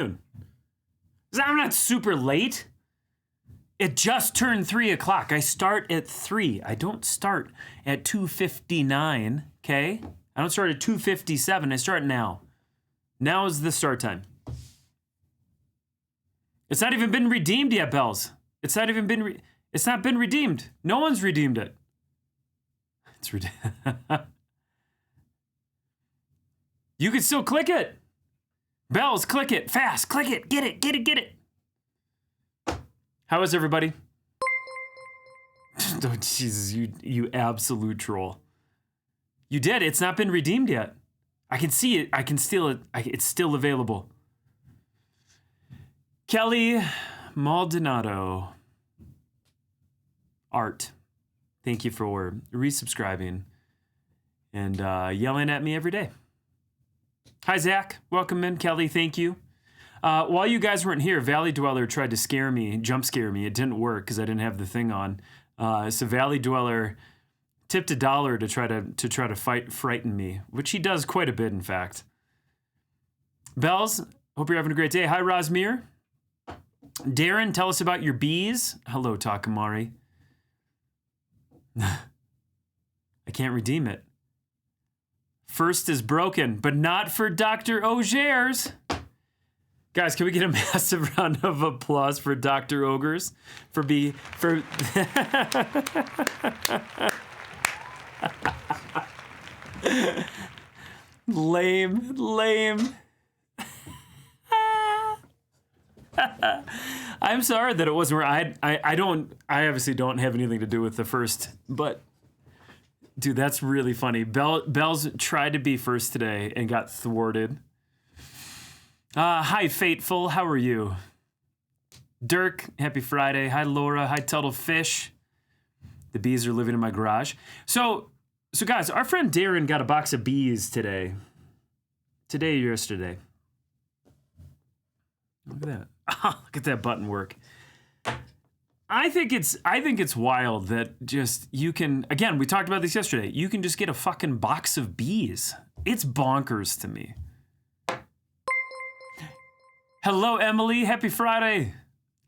I'm not super late. It just turned 3 o'clock. I start at 3. I don't start at 2:59, okay? I don't start at 2:57. I start now. Now is the start time. It's not even been redeemed yet, Bells. It's not even been it's not been redeemed. No one's redeemed it. It's redeemed. You can still click it. Bells, click it. Fast. Click it. Get it. Get it. Get it. How is everybody? Oh, Jesus, you absolute troll. You did. It's not been redeemed yet. I can see it. I can steal it. It's still available. Kelly Maldonado. Art. Thank you for resubscribing and yelling at me every day. Hi, Zach. Welcome in. Kelly, thank you. While you guys weren't here, Valley Dweller tried to scare me, jump scare me. It didn't work because I didn't have the thing on. So Valley Dweller tipped $1 to try to frighten me, which he does quite a bit, in fact. Bells, hope you're having a great day. Hi, Rosmir. Darren, tell us about your bees. Hello, Takamari. I can't redeem it. First is broken, but not for Dr. Ogers. Guys, can we get a massive round of applause for Dr. Ogers lame. I'm sorry that it wasn't where I obviously don't have anything to do with the first, but dude, that's really funny. Bells tried to be first today and got thwarted. Hi, Fateful. How are you? Dirk, happy Friday. Hi, Laura. Hi, Tuttle Fish. The bees are living in my garage. So guys, our friend Darren got a box of bees today. Today or yesterday. Look at that. Look at that button work. I think it's wild that just you can, again, we talked about this yesterday. You can just get a fucking box of bees. It's bonkers to me. Hello, Emily. Happy Friday.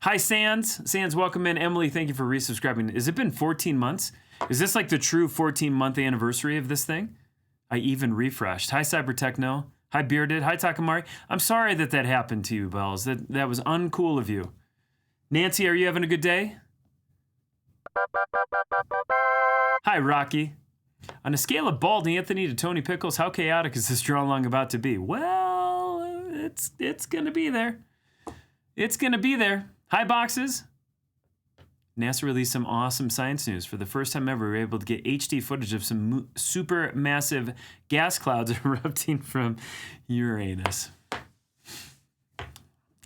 Hi, Sands. Sands, welcome in. Emily, thank you for resubscribing. Has it been 14 months? Is this like the true 14-month anniversary of this thing? I even refreshed. Hi, Cyber Techno. Hi, Bearded. Hi, Takamari. I'm sorry that happened to you, Bells. That was uncool of you. Nancy, are you having a good day? Hi, Rocky. On a scale of bald Anthony to Tony Pickles, how chaotic is this draw long about to be? Well, it's gonna be there. It's gonna be there. Hi, Boxes. NASA released some awesome science news. For the first time ever, we were able to get HD footage of some super massive gas clouds erupting from Uranus.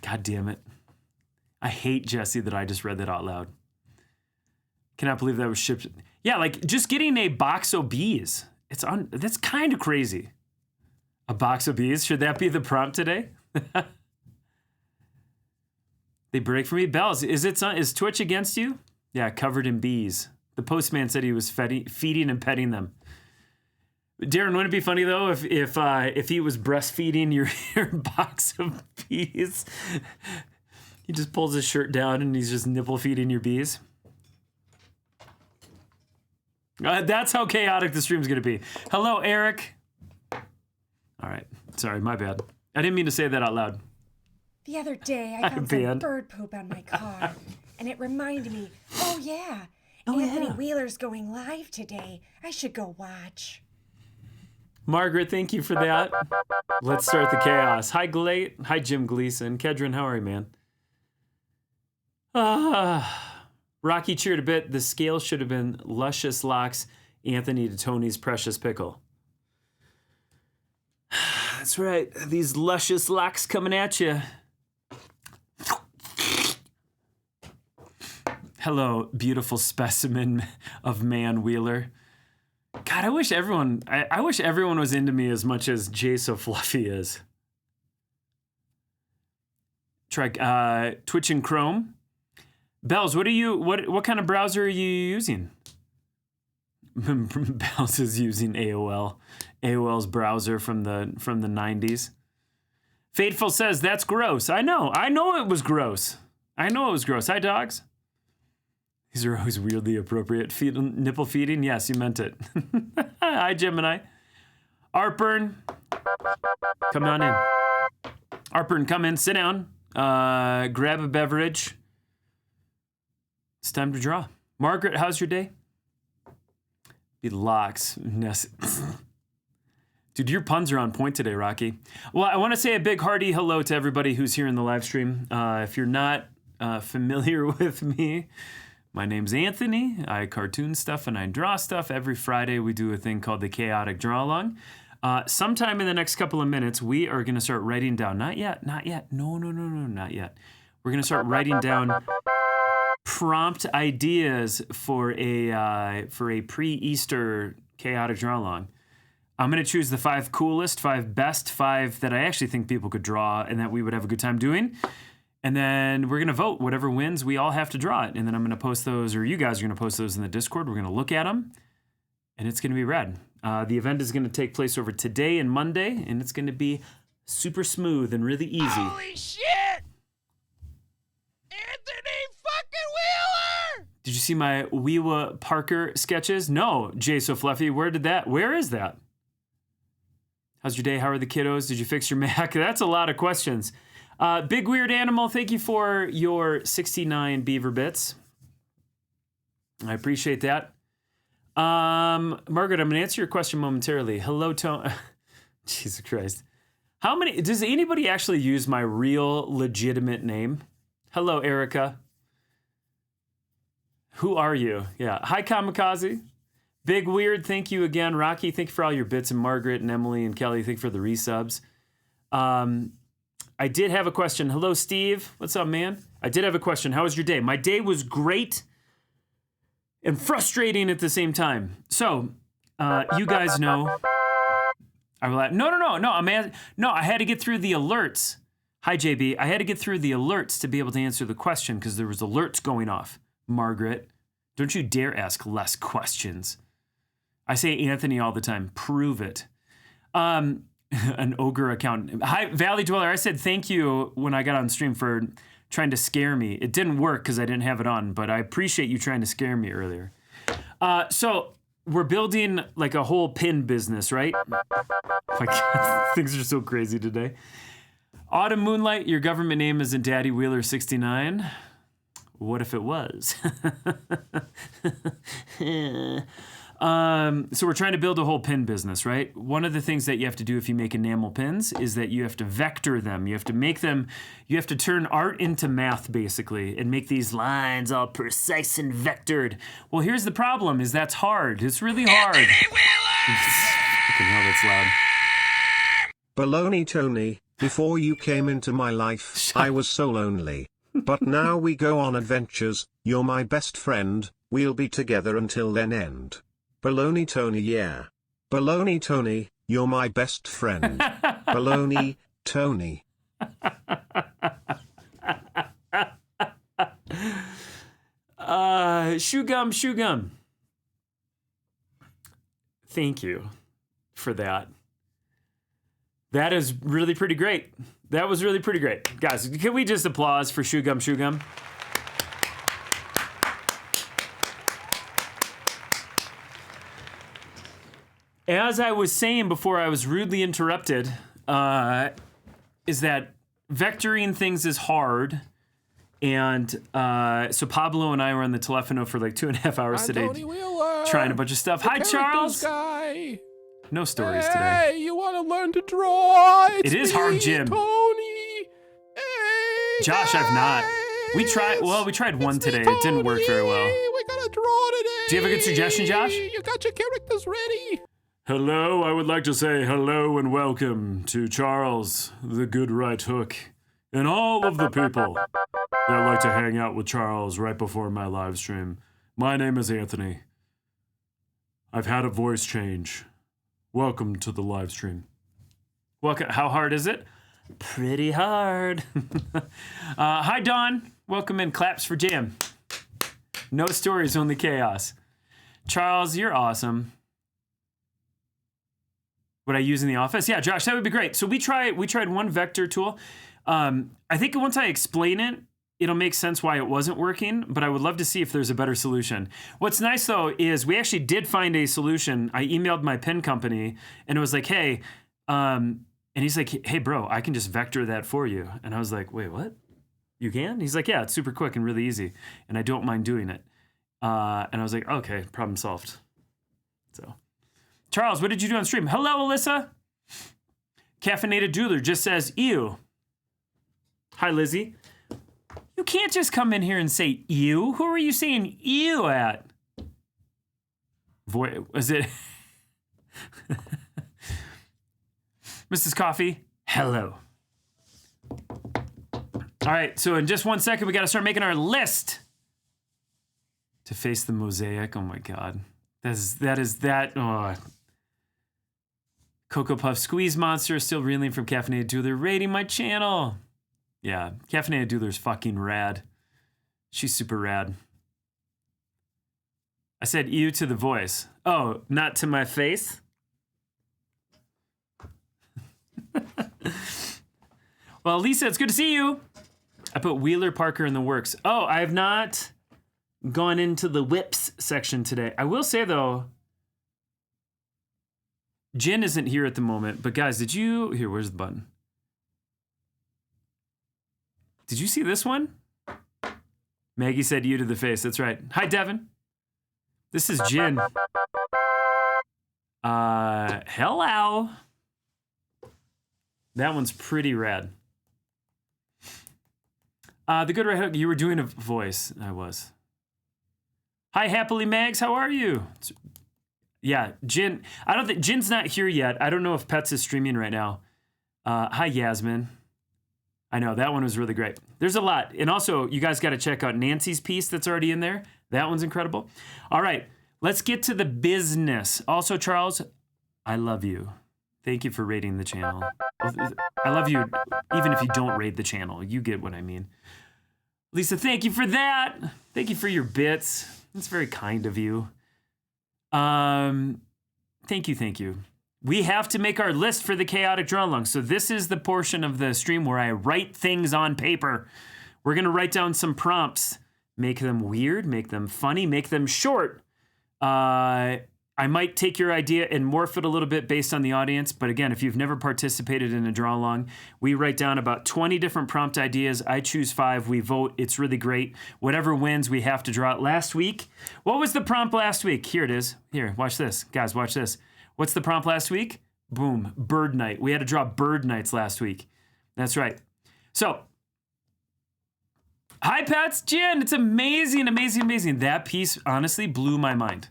God damn it. I hate Jesse that I just read that out loud. Cannot believe that was shipped. Yeah, like just getting a box of bees. That's kind of crazy. A box of bees? Should that be the prompt today? They break for me. Bells, is Twitch against you? Yeah, covered in bees. The postman said he was feeding and petting them. Darren, wouldn't it be funny though if he was breastfeeding your box of bees? He just pulls his shirt down and he's just nipple feeding your bees. That's how chaotic the stream's gonna be. Hello, Eric. All right, sorry, my bad. I didn't mean to say that out loud. The other day, I found some bird poop on my car, and it reminded me, Anthony Wheeler's going live today. I should go watch. Margaret, thank you for that. Let's start the chaos. Hi, Glate. Hi, Jim Gleason. Kedron, how are you, man? Rocky cheered a bit. The scale should have been Luscious Locks, Anthony to Tony's Precious Pickle. That's right. These luscious locks coming at you. Hello, beautiful specimen of man Wheeler. God, I wish everyone was into me as much as Jay So Fluffy is. Try Twitch and Chrome. Bells, what kind of browser are you using? Bells is using AOL. AOL's browser from the 90s. Fateful says, that's gross. I know it was gross. Hi, dogs. These are always weirdly appropriate. Nipple feeding? Yes, you meant it. Hi, Gemini. Artburn, come on in. Artburn, come in, sit down, grab a beverage. It's time to draw. Margaret, how's your day? Be locks. Dude, your puns are on point today, Rocky. Well, I want to say a big hearty hello to everybody who's here in the live stream. If you're not familiar with me, my name's Anthony. I cartoon stuff and I draw stuff. Every Friday we do a thing called the Chaotic Draw Along. Sometime in the next couple of minutes, we are going to start writing down. Not yet. No, not yet. We're going to start writing down prompt ideas for a pre-Easter Chaotic Draw Along. I'm going to choose the 5 coolest, 5 best, 5 that I actually think people could draw and that we would have a good time doing. And then we're going to vote. Whatever wins, we all have to draw it. And then I'm going to post those, or you guys are going to post those in the Discord. We're going to look at them, and it's going to be read. The event is going to take place over today and Monday, and it's going to be super smooth and really easy. Holy shit! Anthony fucking Wheeler! Did you see my Weewa Parker sketches? No, Jay So Fluffy. Where is that? How's your day? How are the kiddos? Did you fix your Mac? That's a lot of questions. Big Weird Animal, thank you for your 69 beaver bits. I appreciate that. Margaret, I'm going to answer your question momentarily. Hello, Tone. Jesus Christ. Does anybody actually use my real legitimate name? Hello, Erica. Who are you? Yeah. Hi, Kamikaze. Big Weird, thank you again. Rocky, thank you for all your bits. And Margaret and Emily and Kelly, thank you for the resubs. I did have a question. Hello, Steve. What's up, man? I did have a question. How was your day? My day was great and frustrating at the same time. So, you guys know. I will. No. I had to get through the alerts. Hi, JB. I had to get through the alerts to be able to answer the question because there was alerts going off. Margaret, don't you dare ask less questions. I say Anthony all the time. Prove it. An ogre account. Hi, Valley Dweller. I said thank you when I got on stream for trying to scare me. It didn't work because I didn't have it on, but I appreciate you trying to scare me earlier. So we're building like a whole pin business, right? My God, things are so crazy today. Autumn Moonlight, your government name isn't Daddy Wheeler 69. What if it was? So we're trying to build a whole pin business, right? One of the things that you have to do if you make enamel pins is that you have to vector them. You have to make them, you have to turn art into math, basically, and make these lines all precise and vectored. Well, here's the problem, is that's hard. It's really hard. Fucking hell, that's loud. Baloney Tony, before you came into my life, I was so lonely. But now we go on adventures, you're my best friend, we'll be together until then end. Baloney Tony, yeah. Baloney Tony, you're my best friend. Baloney Tony. Shoe gum. Thank you for that. That is really pretty great. That was really pretty great. Guys, can we just applause for Shoe Gum? As I was saying before I was rudely interrupted, is that vectoring things is hard. And so Pablo and I were on the telephone for like 2.5 hours today trying a bunch of stuff. Hi, Charles. Guy. No stories today. Hey, you want to learn to draw? It is hard, Jim. Tony. Hey, Josh, I've not. We tried one today. Tony. It didn't work very well. We gotta draw today. Do you have a good suggestion, Josh? You got your characters ready? Hello, I would like to say hello and welcome to Charles, the Good Right Hook, and all of the people that like to hang out with Charles right before my live stream. My name is Anthony. I've had a voice change. Welcome to the live stream. Welcome. How hard is it? Pretty hard. Hi, Dawn. Welcome in. Claps for Jam. No stories, only chaos. Charles, you're awesome. what I use in the office. Yeah, Josh, that would be great. So we tried one vector tool. I think once I explain it, it'll make sense why it wasn't working, but I would love to see if there's a better solution. What's nice though is we actually did find a solution. I emailed my pen company and it was like, hey, and he's like, hey bro, I can just vector that for you. And I was like, wait, what? You can? He's like, yeah, it's super quick and really easy. And I don't mind doing it. And I was like, okay, problem solved. So, Charles, what did you do on stream? Hello, Alyssa. Caffeinated Jeweler just says, ew. Hi, Lizzie. You can't just come in here and say ew. Who are you saying ew at? Was it Mrs. Coffee? Hello. All right, so in just 1 second, we got to start making our list to face the mosaic. Oh my God. That is. Oh. Cocoa Puff Squeeze Monster is still reeling from Caffeinated Jeweler rating my channel. Yeah, Caffeinated Jeweler's fucking rad. She's super rad. I said ew to the voice. Oh, not to my face? Well, Lisa, it's good to see you. I put Wheeler Parker in the works. Oh, I have not gone into the whips section today. I will say, though, Jen isn't here at the moment, but guys, here, where's the button? Did you see this one? Maggie said you to the face. That's right. Hi, Devin. This is Jen. Hello. That one's pretty rad. The good right hook, you were doing a voice. I was. Hi, Happily Mags. How are you? Yeah, Jen. I don't think Jen's not here yet. I don't know if Pets is streaming right now. Hi, Yasmin. I know, that one was really great. There's a lot. And also, you guys got to check out Nancy's piece that's already in there. That one's incredible. All right, let's get to the business. Also, Charles, I love you. Thank you for rating the channel. I love you even if you don't rate the channel. You get what I mean. Lisa, thank you for that. Thank you for your bits. That's very kind of you. Thank you. We have to make our list for the chaotic draw along. So this is the portion of the stream where I write things on paper. We're going to write down some prompts, make them weird, make them funny, make them short. I might take your idea and morph it a little bit based on the audience. But again, if you've never participated in a draw along, we write down about 20 different prompt ideas. I choose 5. We vote. It's really great. Whatever wins, we have to draw it. Last week, what was the prompt last week? Here it is. Here, watch this. Guys, watch this. What's the prompt last week? Boom, bird night. We had to draw bird nights last week. That's right. So, hi, Pets. Jen, it's amazing. That piece honestly blew my mind.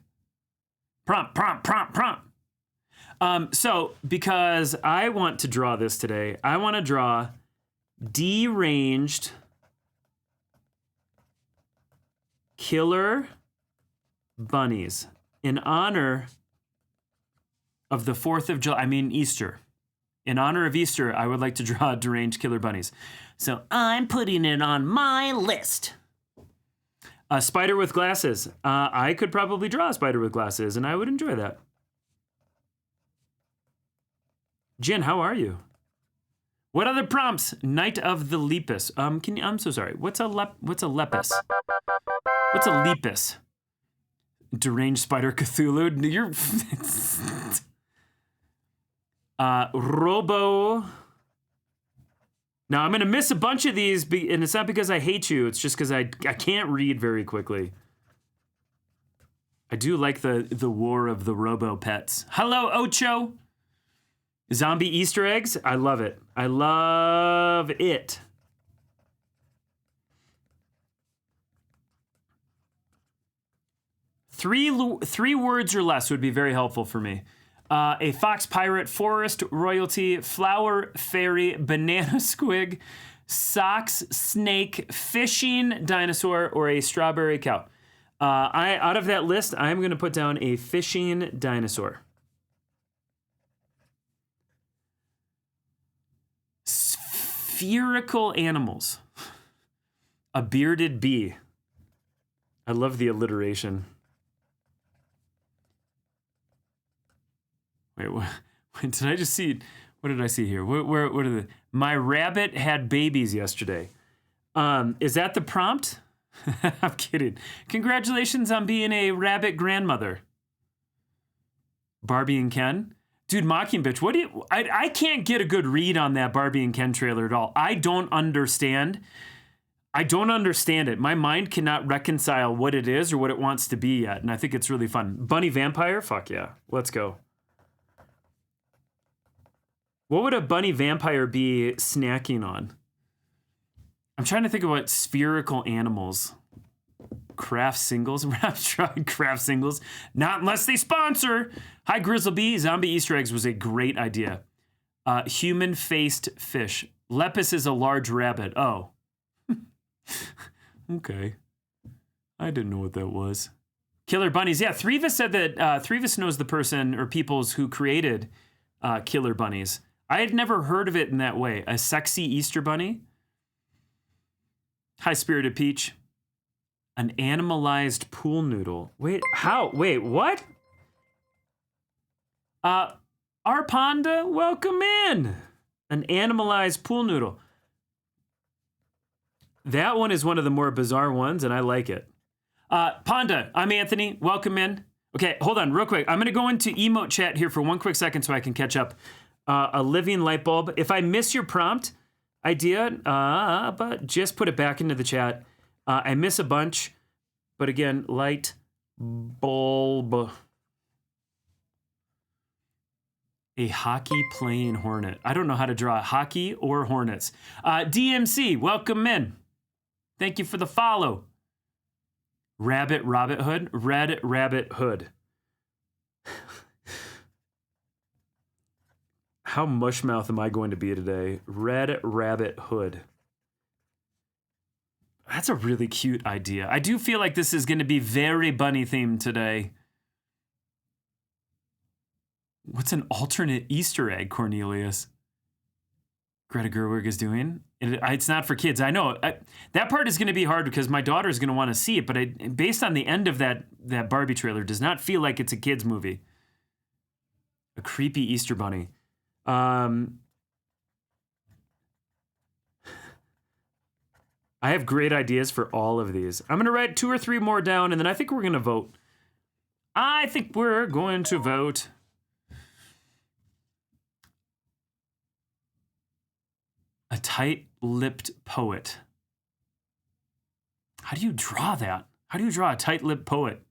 Prompt. So, because I want to draw this today, I want to draw deranged killer bunnies in honor of the 4th of July. I mean, Easter. In honor of Easter, I would like to draw deranged killer bunnies. So I'm putting it on my list. A spider with glasses. I could probably draw a spider with glasses, and I would enjoy that. Jen, how are you? What other prompts? Night of the Lepus. I'm so sorry. What's a lepus? What's a lepus? Deranged spider Cthulhu. You're Robo. Now, I'm going to miss a bunch of these, and it's not because I hate you. It's just because I can't read very quickly. I do like the war of the robo-pets. Hello, Ocho. Zombie Easter eggs. I love it. I love it. Three words or less would be very helpful for me. A fox pirate, forest royalty, flower fairy, banana squig, socks snake, fishing dinosaur, or a strawberry cow. Out of that list, I'm going to put down a fishing dinosaur. Spherical animals. A bearded bee. I love the alliteration. Wait, Did I just see? What did I see here? What are the? My rabbit had babies yesterday. Is that the prompt? I'm kidding. Congratulations on being a rabbit grandmother. Barbie and Ken? Dude, Mocking Bitch, what do you... I can't get a good read on that Barbie and Ken trailer at all. I don't understand it. My mind cannot reconcile what it is or what it wants to be yet, and I think it's really fun. Bunny Vampire? Fuck yeah. Let's go. What would a bunny vampire be snacking on? I'm trying to think of what spherical animals. Craft Singles? I've tried Craft Singles. Not unless they sponsor. Hi, Grizzlebee. Zombie Easter eggs was a great idea. Human-faced fish. Lepus is a large rabbit. Oh. Okay. I didn't know what that was. Killer bunnies. Yeah, Threevis said that Threevis knows the person or peoples who created killer bunnies. I had never heard of it in that way. A sexy Easter bunny. Hi, Spirited Peach. An animalized pool noodle. Wait, how? Wait, what? Arpanda, welcome in. An animalized pool noodle. That one is one of the more bizarre ones, and I like it. Panda, I'm Anthony. Welcome in. Okay, hold on real quick. I'm going to go into emote chat here for 1 quick second so I can catch up. A living light bulb. If I miss your prompt idea, but just put it back into the chat. I miss a bunch, but again, light bulb. A hockey playing hornet. I don't know how to draw hockey or hornets. DMC, welcome in. Thank you for the follow. Rabbit Hood. Red Rabbit Hood. How mushmouth am I going to be today? Red Rabbit Hood. That's a really cute idea. I do feel like this is going to be very bunny themed today. What's an alternate Easter egg, Cornelius? Greta Gerwig is doing? It's not for kids. I know. That part is going to be hard because my daughter is going to want to see it, but based on the end of that Barbie trailer, does not feel like it's a kid's movie. A creepy Easter bunny. I have great ideas for all of these. I'm going to write 2 or 3 more down, and then I think we're going to vote. I think we're going to vote. A tight-lipped poet. How do you draw that? How do you draw a tight-lipped poet?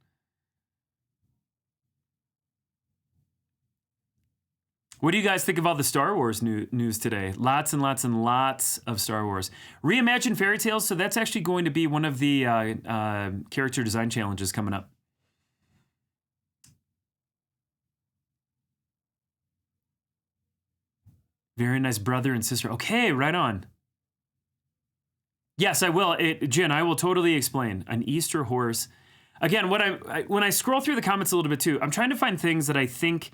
What do you guys think of all the Star Wars news today? Lots and lots and lots of Star Wars. Reimagine fairy tales. So that's actually going to be one of the character design challenges coming up. Very nice brother and sister. Okay, right on. Yes, I will. Jen, I will totally explain. An Easter horse. Again, when I scroll through the comments a little bit too, I'm trying to find things that I think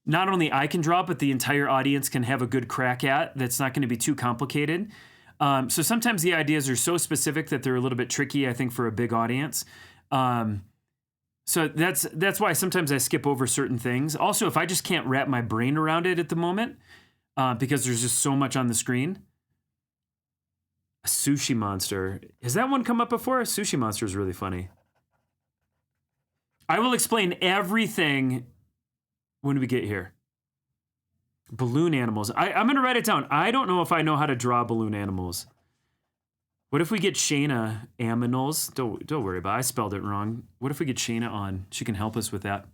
not only I can draw, but the entire audience can have a good crack at. That's not going to be too complicated. So sometimes the ideas are so specific that they're a little bit tricky, I think, for a big audience. So that's why sometimes I skip over certain things. Also, if I just can't wrap my brain around it at the moment, because there's just so much on the screen. A sushi monster. Has that one come up before? A sushi monster is really funny. I will explain everything when we get here. Balloon animals. I'm going to write it down. I don't know if I know how to draw balloon animals. What if we get Shayna Aminals? Don't worry about it. I spelled it wrong. What if we get Shayna on? She can help us with that.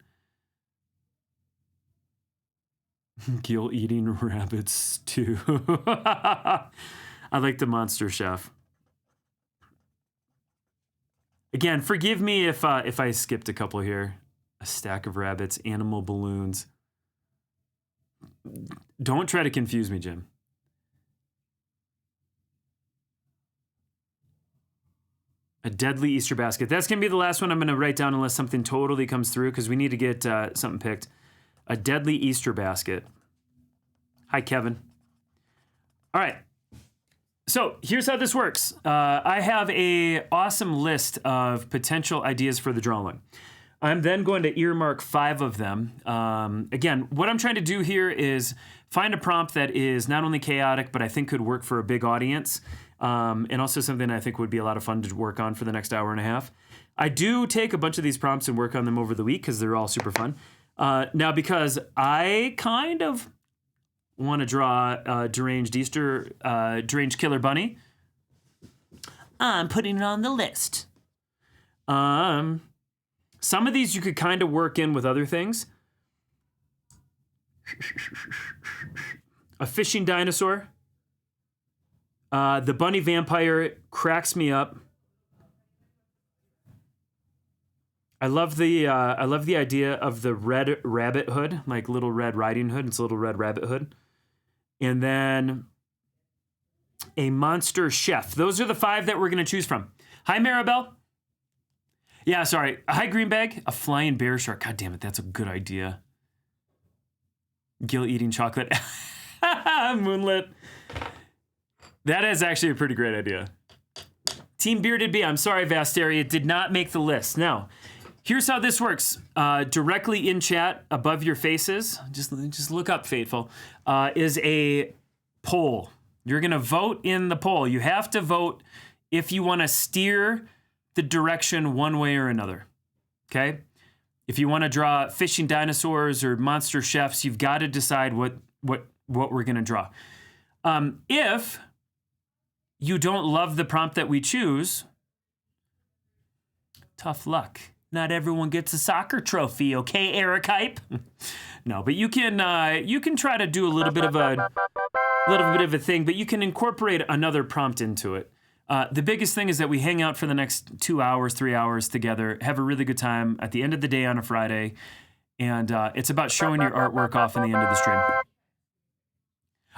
Gill eating rabbits too. I like the Monster Chef. Again, forgive me if I skipped a couple here. A stack of rabbits, animal balloons. Don't try to confuse me, Jim. A deadly Easter basket. That's going to be the last one I'm going to write down unless something totally comes through because we need to get something picked. A deadly Easter basket. Hi, Kevin. All right. So here's how this works. I have a awesome list of potential ideas for the drawing. I'm then going to earmark 5 of them. Again, what I'm trying to do here is find a prompt that is not only chaotic, but I think could work for a big audience, and also something I think would be a lot of fun to work on for the next hour and a half. I do take a bunch of these prompts and work on them over the week because they're all super fun. Now, because I kind of want to draw deranged killer bunny, I'm putting it on the list. Some of these you could kind of work in with other things. A fishing dinosaur. The bunny vampire cracks me up. I love the idea of the Red Rabbit Hood, like Little Red Riding Hood. It's Little Red Rabbit Hood. And then a monster chef. Those are the 5 that we're going to choose from. Hi, Maribel. Yeah, sorry. Hi, Greenbag. A flying bear shark. God damn it, that's a good idea. Gil eating chocolate. Moonlit. That is actually a pretty great idea. Team Bearded Bee. I'm sorry, Vasteri. It did not make the list. Now, here's how this works. Directly in chat above your faces, just look up, Fateful, is a poll. You're going to vote in the poll. You have to vote if you want to steer the direction one way or another. Okay? If you want to draw fishing dinosaurs or monster chefs, you've got to decide what we're going to draw. If you don't love the prompt that we choose, tough luck. Not everyone gets a soccer trophy, okay, Eric Hype? No, but you can try to do a little bit of a thing, but you can incorporate another prompt into it. The biggest thing is that we hang out for the next 2 hours, 3 hours together, have a really good time at the end of the day on a Friday, and it's about showing your artwork off in the end of the stream.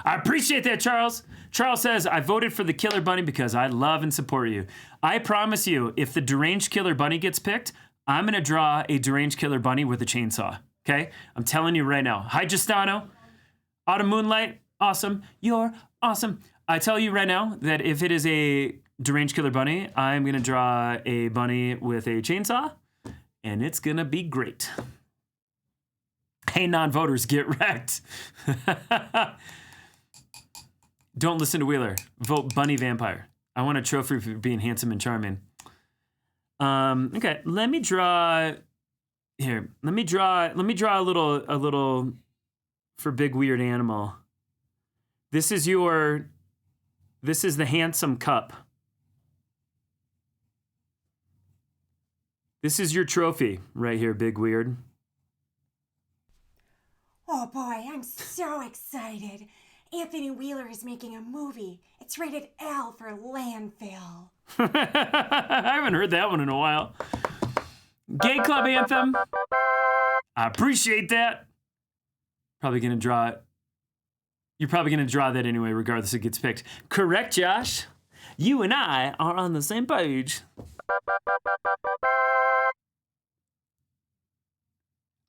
I appreciate that, Charles. Charles says, I voted for the Killer Bunny because I love and support you. I promise you, if the Deranged Killer Bunny gets picked, I'm going to draw a Deranged Killer Bunny with a chainsaw, okay? I'm telling you right now. Hi, Justano. Autumn Moonlight, awesome. You're awesome. I tell you right now that if it is a Deranged Killer Bunny, I'm going to draw a bunny with a chainsaw, and it's going to be great. Hey, non-voters, get wrecked. Don't listen to Wheeler. Vote Bunny Vampire. I want a trophy for being handsome and charming. Okay, let me draw here. Let me draw a little for Big Weird Animal. This is the handsome cup. This is your trophy right here, Big Weird. Oh boy, I'm so excited. Anthony Wheeler is making a movie. It's rated L for landfill. I haven't heard that one in a while. Gay Club Anthem. I appreciate that. Probably gonna draw it. You're probably gonna draw that anyway, regardless if it gets picked. Correct, Josh. You and I are on the same page.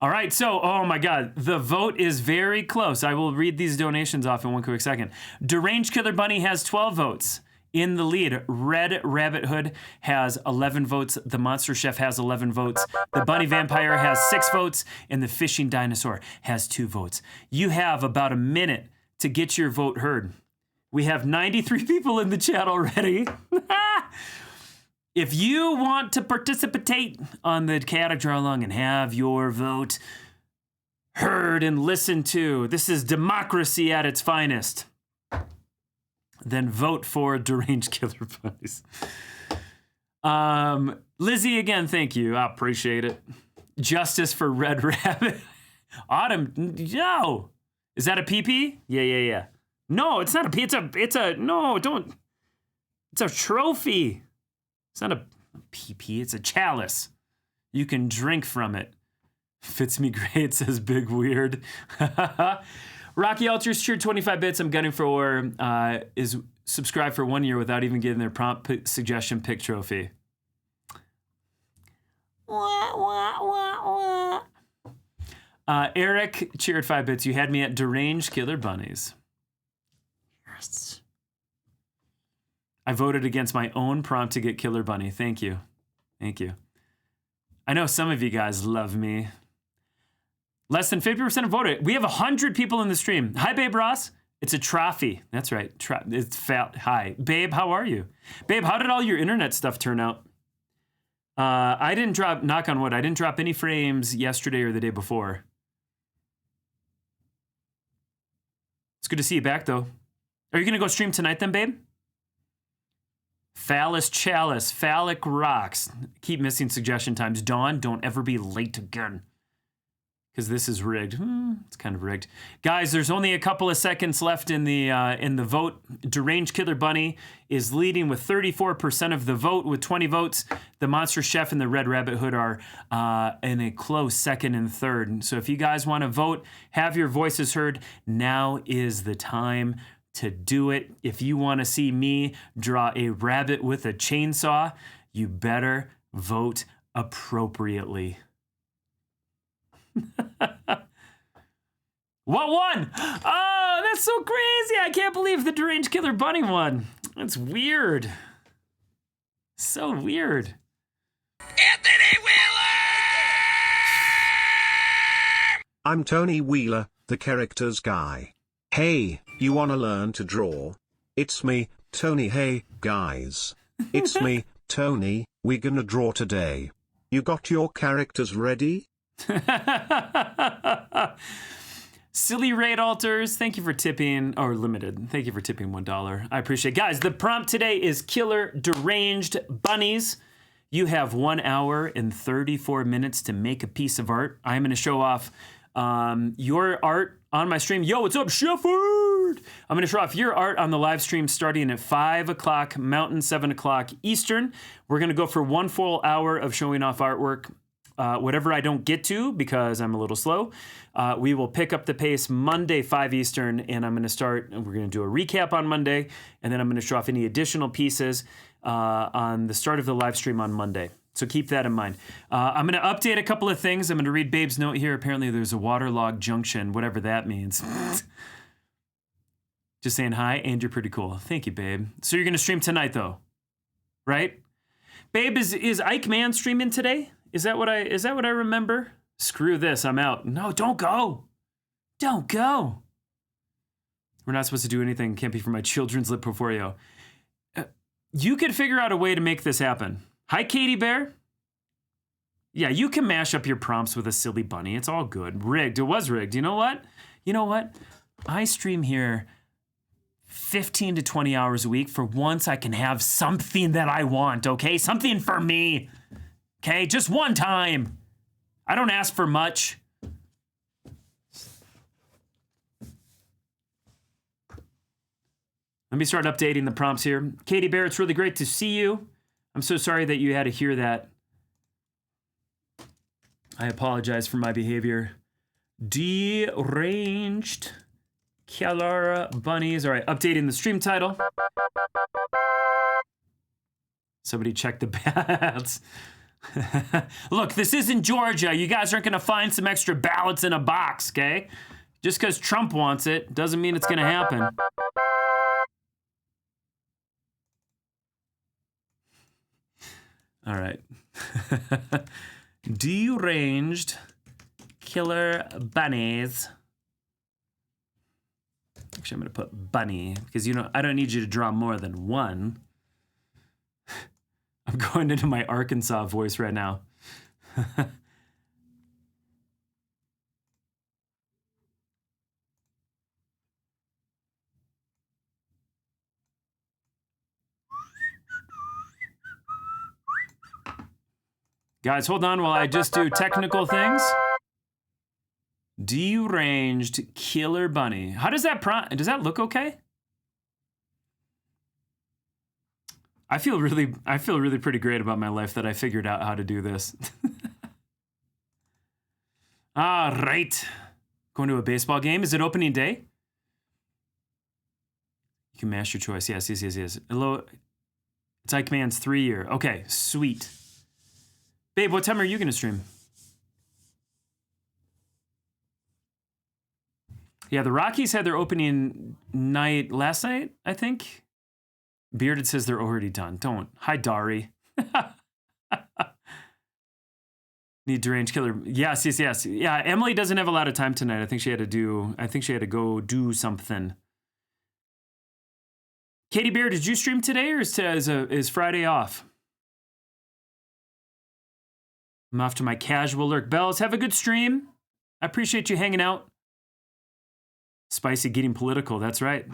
All right, so, oh my God, the vote is very close. I will read these donations off in one quick second. Deranged Killer Bunny has 12 votes. In the lead, Red Rabbit Hood has 11 votes. The Monster Chef has 11 votes. The Bunny Vampire has 6 votes. And the Fishing Dinosaur has 2 votes. You have about a minute to get your vote heard. We have 93 people in the chat already. If you want to participate on the Chaotic Draw Along and have your vote heard and listened to, this is democracy at its finest, then vote for Deranged Killer Bunnies. Lizzie, again, thank you. I appreciate it. Justice for Red Rabbit. Autumn, no. Is that a PP? Yeah. No, it's not a PP. No, don't. It's a trophy. It's not a PP, it's a chalice. You can drink from it. Fits me great, says Big Weird. Rocky Alters cheered 25 bits. I'm gunning for is subscribed for 1 year without even getting their prompt suggestion pick trophy. Eric cheered 5 bits. You had me at Deranged Killer Bunnies. Yes. I voted against my own prompt to get Killer Bunny. Thank you. I know some of you guys love me. Less than 50% voted. We have 100 people in the stream. Hi, Babe Ross. It's a trophy. That's right. It's fat. Hi. Babe, how are you? Babe, how did all your internet stuff turn out? I didn't drop, knock on wood, I didn't drop any frames yesterday or the day before. It's good to see you back, though. Are you going to go stream tonight then, babe? Phallus Chalice, Phallic Rocks. Keep missing suggestion times. Dawn, don't ever be late again. Because this is rigged. It's kind of rigged. Guys, there's only a couple of seconds left in the vote. Deranged Killer Bunny is leading with 34% of the vote with 20 votes. The Monster Chef and the Red Rabbit Hood are in a close second and third. So if you guys want to vote, have your voices heard, now is the time to do it. If you want to see me draw a rabbit with a chainsaw, you better vote appropriately. What won? Oh, that's so crazy. I can't believe the Deranged Killer Bunny won. That's weird. So weird. Anthony Wheeler! I'm Tony Wheeler, the characters guy. Hey, you wanna learn to draw? It's me, Tony. Hey, guys. It's me, Tony. We're gonna draw today. You got your characters ready? Silly Raid Alters, thank you for tipping, or Limited, thank you for tipping $1. I appreciate it. Guys, the prompt today is Killer Deranged Bunnies. You have 1 hour and 34 minutes to make a piece of art. I'm going to show off your art on my stream. Yo, what's up, Shefford? I'm going to show off your art on the live stream starting at 5 o'clock Mountain, 7 o'clock Eastern. We're going to go for 1 full hour of showing off artwork. Whatever I don't get to, because I'm a little slow, we will pick up the pace Monday, 5 Eastern, and I'm going to start, and we're going to do a recap on Monday, and then I'm going to show off any additional pieces on the start of the live stream on Monday. So keep that in mind. I'm going to update a couple of things. I'm going to read Babe's note here. Apparently there's a waterlogged junction, whatever that means. Just saying hi, and you're pretty cool. Thank you, Babe. So you're going to stream tonight, though, right? Babe, is Ike Man streaming today? Is that what I remember? Screw this, I'm out. No, don't go. Don't go. We're not supposed to do anything. Can't be for my children's lip portfolio. You could figure out a way to make this happen. Hi, Katie Bear. Yeah, you can mash up your prompts with a silly bunny. It's all good. Rigged. It was rigged. You know what? I stream here 15 to 20 hours a week. For once, I can have something that I want, okay? Something for me. Okay, just one time. I don't ask for much. Let me start updating the prompts here. Katie Bear, it's really great to see you. I'm so sorry that you had to hear that. I apologize for my behavior. Deranged Killer Bunnies. All right, updating the stream title. Somebody check the bats. Look, this isn't Georgia. You guys aren't going to find some extra ballots in a box, okay? Just because Trump wants it doesn't mean it's going to happen. All right. Deranged Killer Bunnies. Actually, I'm going to put bunny because, I don't need you to draw more than one. I'm going into my Arkansas voice right now. Guys, hold on while I just do technical things. Deranged Killer Bunny. How does that look okay? I feel really pretty great about my life that I figured out how to do this. All right. Going to a baseball game. Is it opening day? You can mash your choice. Yes. Hello. It's Ike Man's 3-year. Okay, sweet. Babe, what time are you going to stream? Yeah, the Rockies had their opening night last night, I think. Bearded says they're already done. Don't. Hi, Dari. Need deranged killer. Yes. Yeah, Emily doesn't have a lot of time tonight. I think she had to go do something. Katie Bear, did you stream today or is Friday off? I'm off to my casual lurk. Bells, have a good stream. I appreciate you hanging out. Spicy getting political, that's right.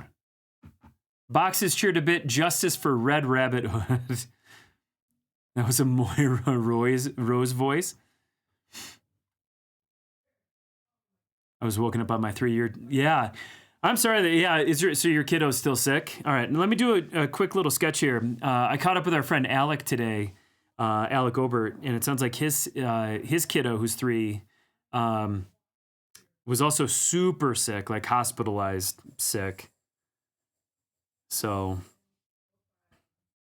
Boxes cheered a bit. Justice for Red Rabbit Hood. That was a Moira Rose voice. I was woken up by my 3-year. Yeah. I'm sorry that, yeah, so your kiddo's still sick? All right, let me do a quick little sketch here. I caught up with our friend Alec today, Alec Obert, and it sounds like his kiddo, who's 3, was also super sick, like hospitalized sick. So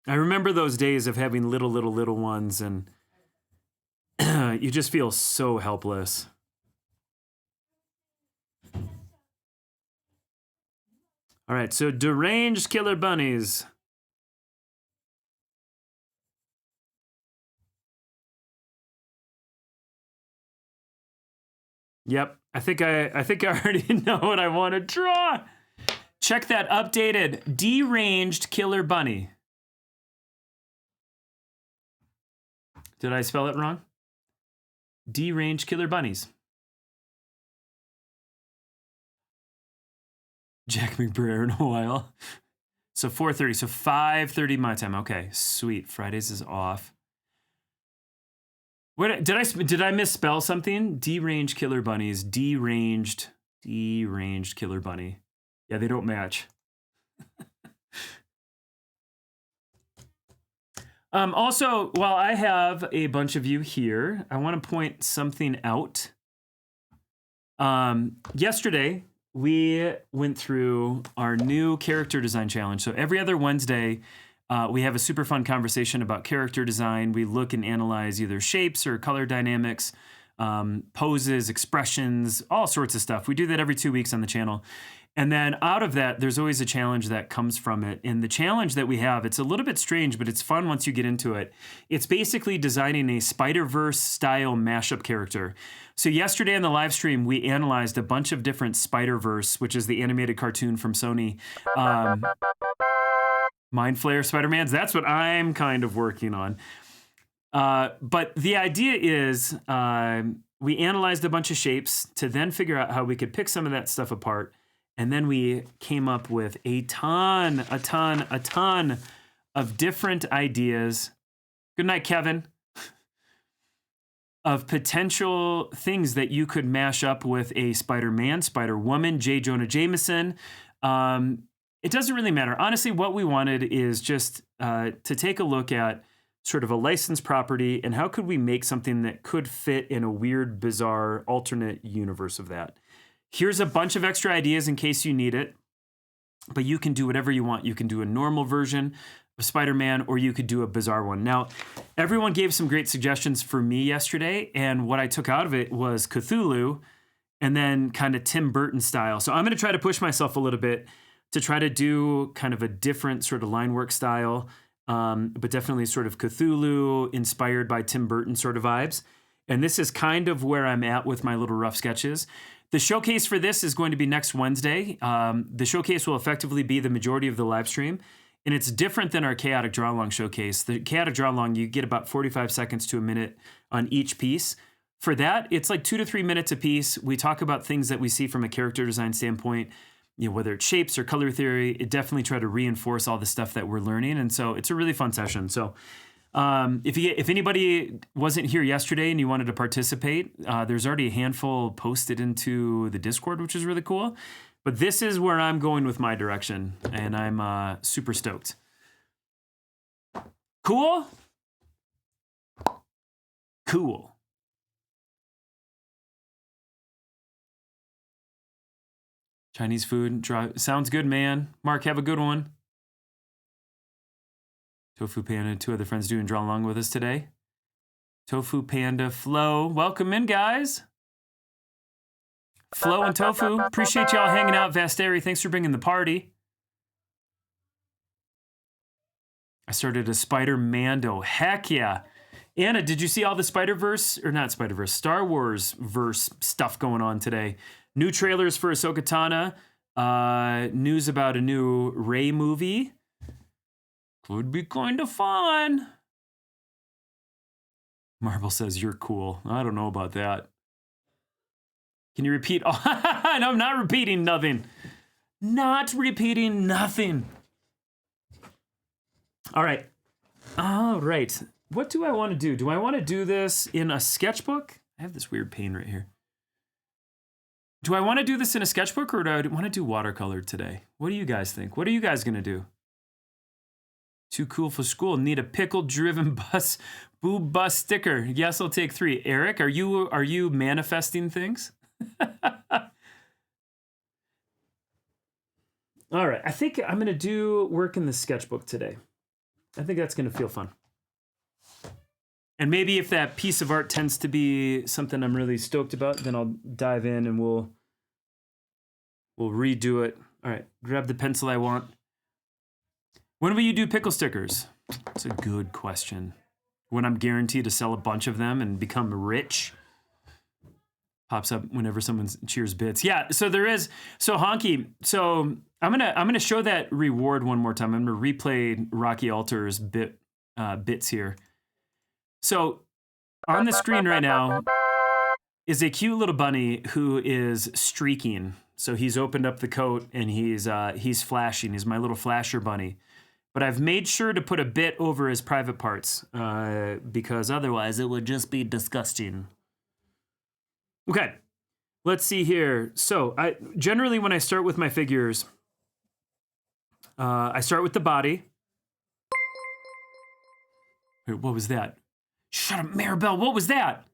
I remember those days of having little ones, and you just feel so helpless. All right, so deranged killer bunnies. Yep, I think I already know what I want to draw. Check that updated deranged killer bunny. Did I spell it wrong? Deranged killer bunnies. Jack McBrayer in a while. So 4:30, so 5:30 my time. Okay, sweet. Fridays is off. What did I misspell something? Deranged killer bunnies. Deranged killer bunny. Yeah, they don't match. Also, while I have a bunch of you here, I want to point something out. Yesterday, we went through our new character design challenge. So every other Wednesday, we have a super fun conversation about character design. We look and analyze either shapes or color dynamics, poses, expressions, all sorts of stuff. We do that every 2 weeks on the channel. And then out of that, there's always a challenge that comes from it. And the challenge that we have, it's a little bit strange, but it's fun once you get into it. It's basically designing a Spider-Verse style mashup character. So yesterday on the live stream, we analyzed a bunch of different Spider-Verse, which is the animated cartoon from Sony. Mind Flayer Spider-Mans, that's what I'm kind of working on. But the idea is we analyzed a bunch of shapes to then figure out how we could pick some of that stuff apart. And then we came up with a ton of different ideas. Good night, Kevin. Of potential things that you could mash up with a Spider-Man, Spider-Woman, J. Jonah Jameson. It doesn't really matter. Honestly, what we wanted is just to take a look at sort of a licensed property and how could we make something that could fit in a weird, bizarre, alternate universe of that. Here's a bunch of extra ideas in case you need it, but you can do whatever you want. You can do a normal version of Spider-Man, or you could do a bizarre one. Now, everyone gave some great suggestions for me yesterday, and what I took out of it was Cthulhu, and then kind of Tim Burton style. So I'm going to try to push myself a little bit to try to do kind of a different sort of line work style, but definitely sort of Cthulhu inspired by Tim Burton sort of vibes. And this is kind of where I'm at with my little rough sketches. The showcase for this is going to be next Wednesday. The showcase will effectively be the majority of the live stream, and it's different than our Chaotic Draw Along showcase. The Chaotic Draw Along, you get about 45 seconds to a minute on each piece. For that, it's like 2 to 3 minutes a piece. We talk about things that we see from a character design standpoint, you know, whether it's shapes or color theory. It definitely try to reinforce all the stuff that we're learning, and so it's a really fun session. So if anybody wasn't here yesterday and you wanted to participate, there's already a handful posted into the Discord, which is really cool. But this is where I'm going with my direction, and I'm super stoked. Cool? Cool. Chinese food, sounds good, man. Mark, have a good one. Tofu Panda, 2 other friends doing Draw Along with us today. Tofu Panda, Flo, welcome in, guys. Flo and Tofu, appreciate y'all hanging out. Vasteri, thanks for bringing the party. I started a Spider-Mando, heck yeah. Anna, did you see all the Spider-Verse, or not Spider-Verse, Star Wars verse stuff going on today? New trailers for Ahsoka Tano, news about a new Rey movie. Could be kind of fun. Marble says, you're cool. I don't know about that. Can you repeat? No, I'm not repeating nothing. Not repeating nothing. All right. All right. What do I want to do? Do I want to do this in a sketchbook? I have this weird pain right here. Do I want to do this in a sketchbook or do I want to do watercolor today? What do you guys think? What are you guys going to do? Too cool for school. Need a pickle-driven bus, boob bus sticker. Yes, I'll take 3. Eric, are you manifesting things? All right. I think I'm going to do work in the sketchbook today. I think that's going to feel fun. And maybe if that piece of art tends to be something I'm really stoked about, then I'll dive in and we'll redo it. All right, grab the pencil I want. When will you do pickle stickers? That's a good question. When I'm guaranteed to sell a bunch of them and become rich. Pops up whenever someone cheers bits. Yeah, so there is. So Honky, so I'm gonna show that reward one more time. I'm gonna replay Rocky Alter's bits here. So on the screen right now is a cute little bunny who is streaking. So he's opened up the coat and he's flashing. He's my little flasher bunny. But I've made sure to put a bit over his private parts because otherwise it would just be disgusting. Okay, let's see here. So I generally when I start with my figures, I start with the body. Wait, what was that? Shut up, Maribel, what was that?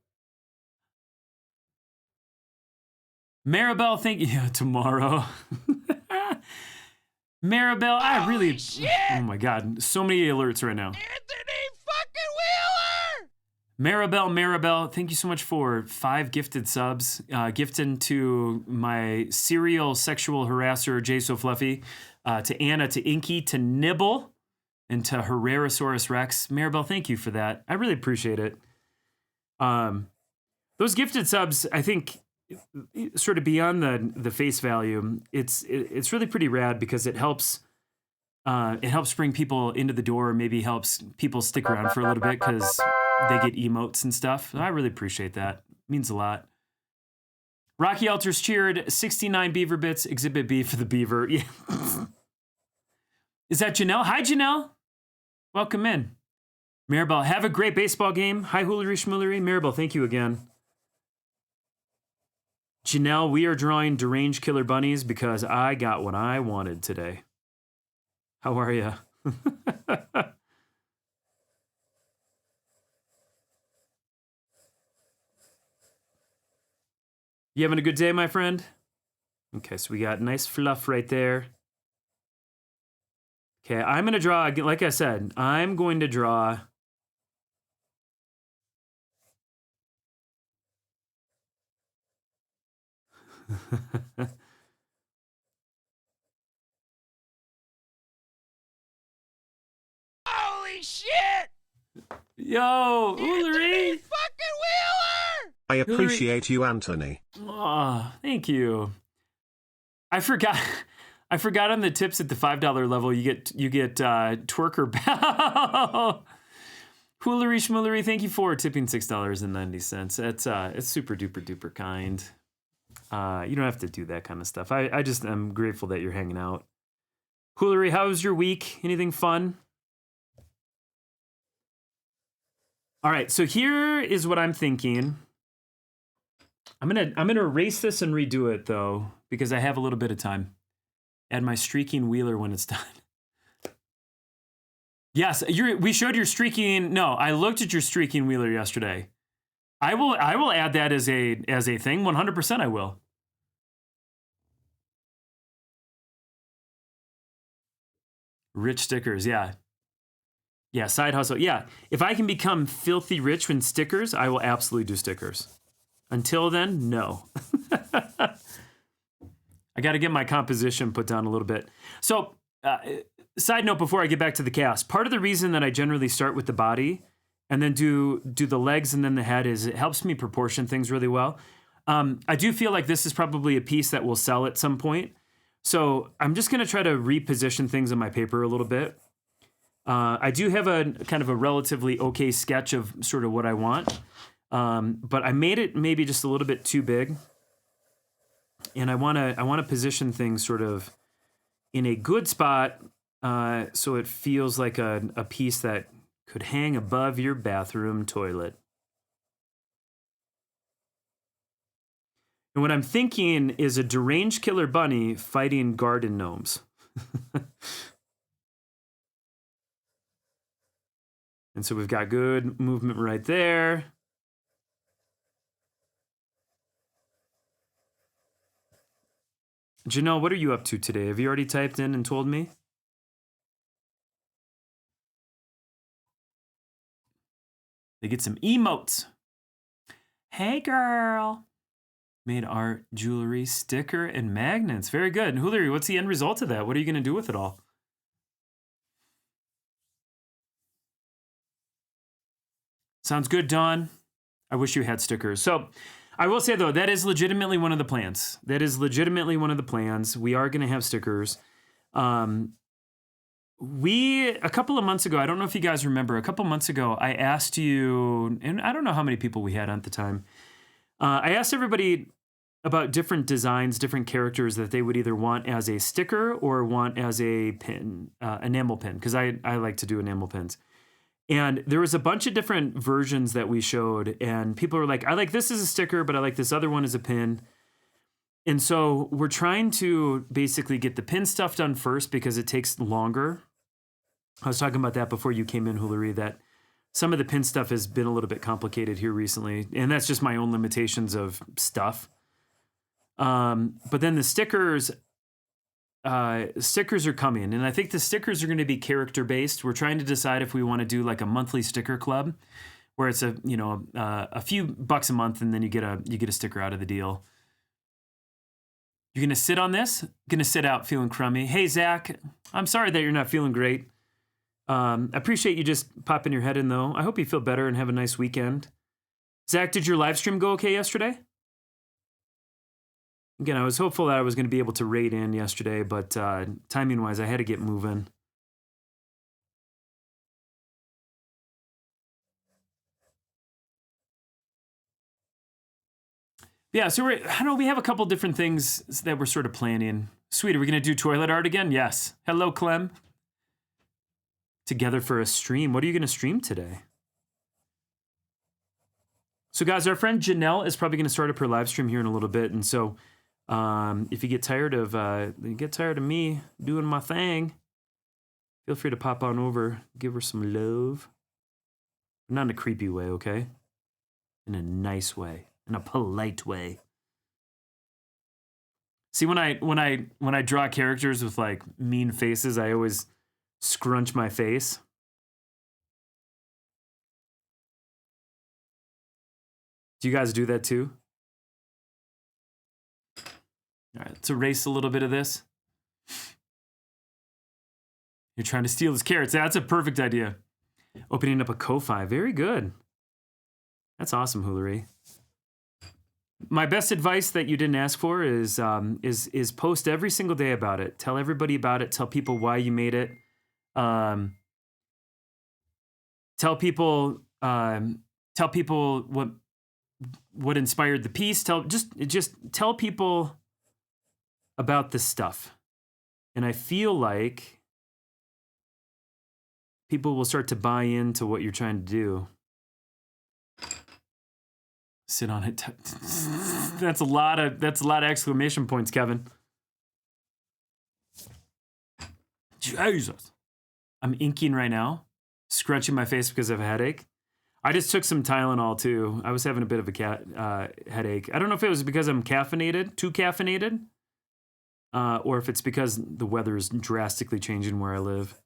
Maribel, thank you. Yeah, tomorrow. Maribel, I really... Shit. Oh my God, so many alerts right now. Anthony fucking Wheeler! Maribel, thank you so much for 5 gifted subs. Gifting to my serial sexual harasser, Jay So Fluffy, to Anna, to Inky, to Nibble, and to Herrerasaurus Rex. Maribel, thank you for that. I really appreciate it. Those gifted subs, I think, sort of beyond the face value, it's really pretty rad because it helps bring people into the door, maybe helps people stick around for a little bit because they get emotes and stuff. I really appreciate that. It means a lot. Rocky Alters cheered 69 beaver bits, exhibit B for the beaver. Yeah. Is that Janelle? Hi, Janelle. Welcome in. Maribel, have a great baseball game. Hi, Hoolery Schmoolery. Maribel, thank you again. Janelle, we are drawing deranged killer bunnies because I got what I wanted today. How are you? You having a good day, my friend? Okay, so we got nice fluff right there. Okay, I'm going to draw, like I said, I'm going to draw... Holy shit! Yo, Anthony Hoolery! fucking Wheeler! I appreciate you, Anthony. Oh, thank you. I forgot on the tips at the $5 level, you get twerker bow. Hoolery Schmoolery, thank you for tipping $6.90. It's super duper duper kind. You don't have to do that kind of stuff. I just am grateful that you're hanging out. Hoolery, how was your week? Anything fun? All right, so here is what I'm thinking. I'm gonna erase this and redo it though, because I have a little bit of time. Add my streaking wheeler when it's done. Yes, we showed your streaking. No, I looked at your streaking wheeler yesterday. I will add that as a thing. 100% I will. Rich stickers, yeah. Yeah, side hustle. Yeah, if I can become filthy rich with stickers, I will absolutely do stickers. Until then, no. I got to get my composition put down a little bit. So, side note before I get back to the cast, part of the reason that I generally start with the body and then do the legs and then the head. It helps me proportion things really well. I do feel like this is probably a piece that will sell at some point. So I'm just going to try to reposition things on my paper a little bit. I do have a kind of a relatively okay sketch of sort of what I want. But I made it maybe just a little bit too big. And I want to position things sort of in a good spot so it feels like a piece that could hang above your bathroom toilet. And what I'm thinking is a deranged killer bunny fighting garden gnomes. And so we've got good movement right there. Janelle, what are you up to today? Have you already typed in and told me? They get some emotes. Hey, girl. Made art, jewelry, sticker, and magnets. Very good. And Hillary, what's the end result of that? What are you going to do with it all? Sounds good, Dawn. I wish you had stickers. So I will say, though, that is legitimately one of the plans. We are going to have stickers. A couple of months ago, I don't know if you guys remember, a couple months ago, I asked you, and I don't know how many people we had at the time. I asked everybody about different designs, different characters that they would either want as a sticker or want as a pin, enamel pin, because I like to do enamel pins. And there was a bunch of different versions that we showed, and people were like, I like this as a sticker, but I like this other one as a pin. And so we're trying to basically get the pin stuff done first because it takes longer. I was talking about that before you came in, Hillary, that some of the pin stuff has been a little bit complicated here recently, and that's just my own limitations of stuff. But then the stickers are coming, and I think the stickers are going to be character based. We're trying to decide if we want to do like a monthly sticker club, where it's a few bucks a month, and then you get a sticker out of the deal. You're gonna sit on this? Gonna sit out feeling crummy? Hey Zach, I'm sorry that you're not feeling great. I appreciate you just popping your head in though. I hope you feel better and have a nice weekend. Zach, did your live stream go okay yesterday? Again, I was hopeful that I was going to be able to raid in yesterday, but timing-wise, I had to get moving. Yeah, so I don't know, we have a couple different things that we're sort of planning. Sweet, are we going to do toilet art again? Yes. Hello, Clem. Together for a stream. What are you going to stream today? So guys, our friend Janelle is probably going to start up her live stream here in a little bit, and so if you get tired of me doing my thing, feel free to pop on over, give her some love. Not in a creepy way, okay? In a nice way, in a polite way. See, when I draw characters with like mean faces, I always scrunch my face. Do you guys do that too? All right, let's erase a little bit of this. You're trying to steal his carrots. That's a perfect idea. Opening up a Ko-Fi. Very good. That's awesome, Hillary. My best advice that you didn't ask for is post every single day about it. Tell everybody about it. Tell people why you made it. Tell people what inspired the piece. Just tell people about this stuff. And I feel like people will start to buy into what you're trying to do. Sit on it. That's a lot of exclamation points, Kevin. Jesus. I'm inking right now, scrunching my face because of a headache. I just took some Tylenol too. I was having a bit of a headache. I don't know if it was because I'm too caffeinated, or if it's because the weather is drastically changing where I live.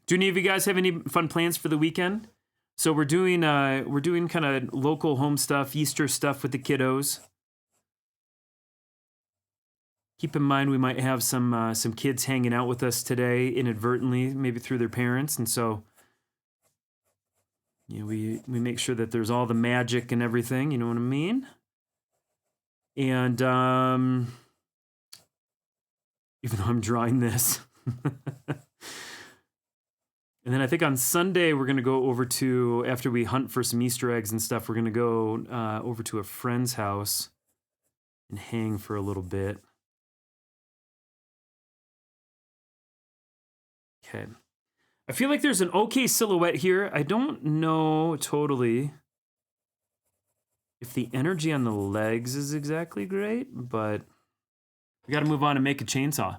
Do any of you guys have any fun plans for the weekend? So we're doing kind of local home stuff, Easter stuff with the kiddos. Keep in mind we might have some kids hanging out with us today inadvertently, maybe through their parents, and so we make sure that there's all the magic and everything. You know what I mean? And even though I'm drawing this. And then I think on Sunday, we're going to go over to, after we hunt for some Easter eggs and stuff, we're going to go over to a friend's house and hang for a little bit. Okay. I feel like there's an okay silhouette here. I don't know totally if the energy on the legs is exactly great, but we got to move on and make a chainsaw.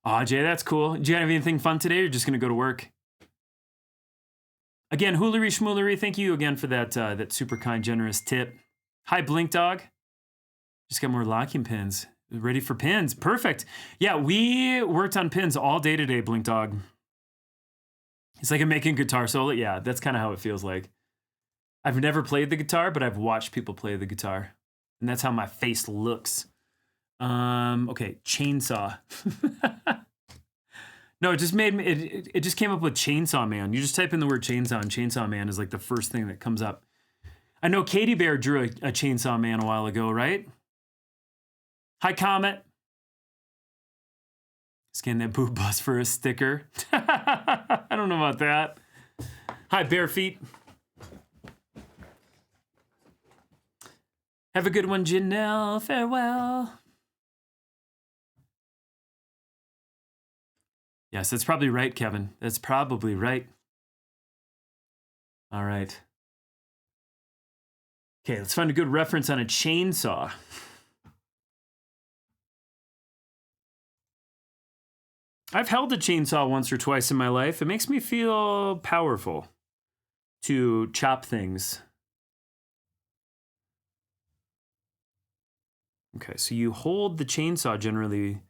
Aw, Jay, that's cool. Do you have anything fun today, or just going to go to work? Again, Hoolery Schmoolery, thank you again for that super kind, generous tip. Hi, Blink Dog. Just got more locking pins. Ready for pins. Perfect. Yeah, we worked on pins all day today, Blink Dog. It's like I'm making guitar solo. Yeah, that's kind of how it feels like. I've never played the guitar, but I've watched people play the guitar. And that's how my face looks. Okay, chainsaw. No, it just made me, it just came up with Chainsaw Man. You just type in the word chainsaw, and Chainsaw Man is like the first thing that comes up. I know Katie Bear drew a Chainsaw Man a while ago, right? Hi, Comet. Scan that boob bus for a sticker. I don't know about that. Hi, Bare Feet. Have a good one, Janelle. Farewell. Yes, that's probably right, Kevin. That's probably right. All right. Okay, let's find a good reference on a chainsaw. I've held a chainsaw once or twice in my life. It makes me feel powerful to chop things. Okay, so you hold the chainsaw generally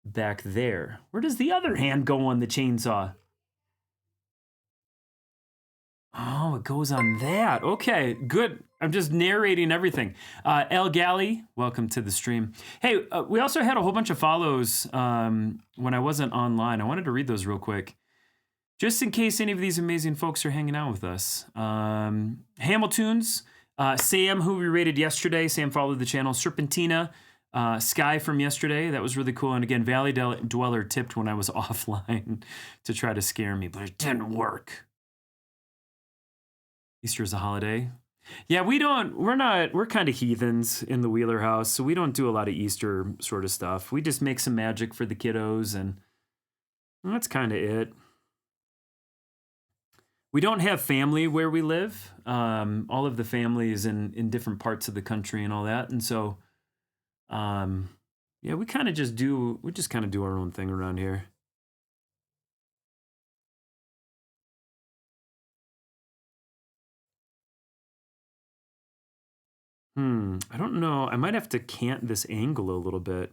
back there. Where does the other hand go on the chainsaw? Oh, it goes on that. Okay, good. I'm just narrating everything. El Galley, welcome to the stream. Hey, we also had a whole bunch of follows when I wasn't online. I wanted to read those real quick, just in case any of these amazing folks are hanging out with us. Hamiltunes, Sam, who we rated yesterday. Sam followed the channel. Serpentina, Sky from yesterday. That was really cool. And again, Valley Dweller tipped when I was offline to try to scare me, but it didn't work. Easter is a holiday. Yeah, we're kind of heathens in the Wheeler house, so we don't do a lot of Easter sort of stuff. We just make some magic for the kiddos, and that's kind of it. We don't have family where we live. All of the family is in different parts of the country and all that, and so, yeah, we just kind of do our own thing around here. I don't know. I might have to cant this angle a little bit.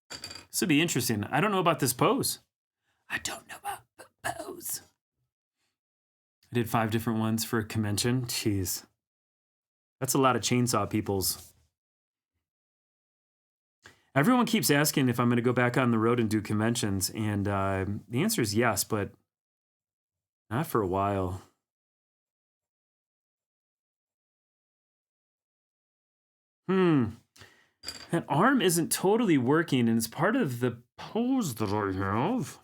This would be interesting. I don't know about this pose. I don't know about the pose. I did 5 different ones for a convention. Jeez. That's a lot of chainsaw peoples. Everyone keeps asking if I'm going to go back on the road and do conventions, and the answer is yes, but not for a while. That arm isn't totally working, and it's part of the pose that I have.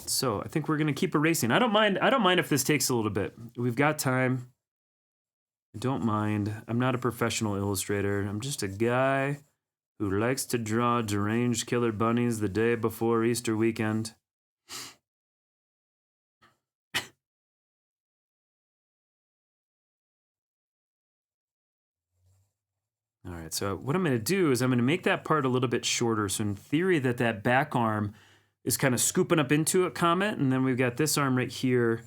So I think we're gonna keep erasing. I don't mind if this takes a little bit. We've got time. I don't mind. I'm not a professional illustrator. I'm just a guy who likes to draw deranged killer bunnies the day before Easter weekend. All right, so what I'm going to do is I'm going to make that part a little bit shorter. So in theory, that back arm is kind of scooping up into a Comet, and then we've got this arm right here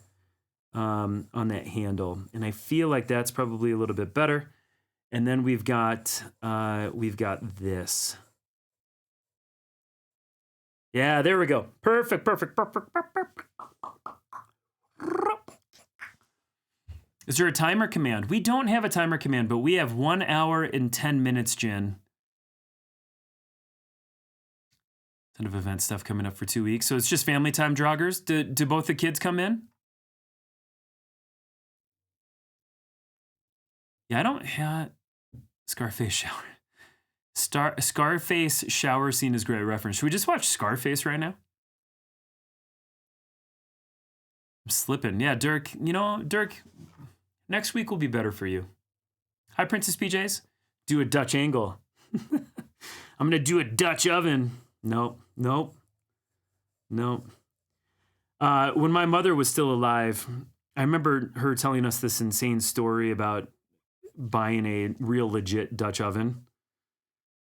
on that handle. And I feel like that's probably a little bit better. And then we've got this. Yeah, there we go. Perfect. Is there a timer command? We don't have a timer command, but we have 1 hour and 10 minutes, Jen. Ton of event stuff coming up for 2 weeks. So it's just family time joggers. Do both the kids come in? Yeah, I don't have Scarface shower. Scarface shower scene is great reference. Should we just watch Scarface right now? I'm slipping. Yeah, Dirk, Dirk, next week will be better for you. Hi, Princess PJs. Do a Dutch angle. I'm going to do a Dutch oven. Nope. When my mother was still alive, I remember her telling us this insane story about buying a real legit Dutch oven.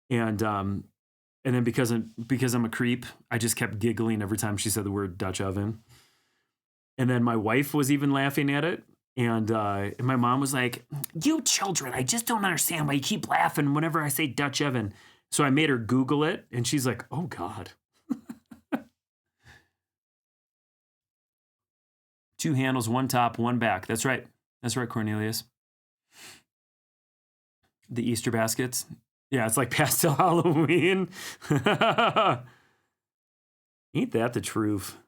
And then because I'm a creep, I just kept giggling every time she said the word Dutch oven. And then my wife was even laughing at it. And my mom was like, "You children, I just don't understand why you keep laughing whenever I say Dutch oven." So I made her Google it, and she's like, "Oh, God." 2 handles, 1 top, 1 back. That's right. That's right, Cornelius. The Easter baskets. Yeah, it's like pastel Halloween. Ain't that the truth?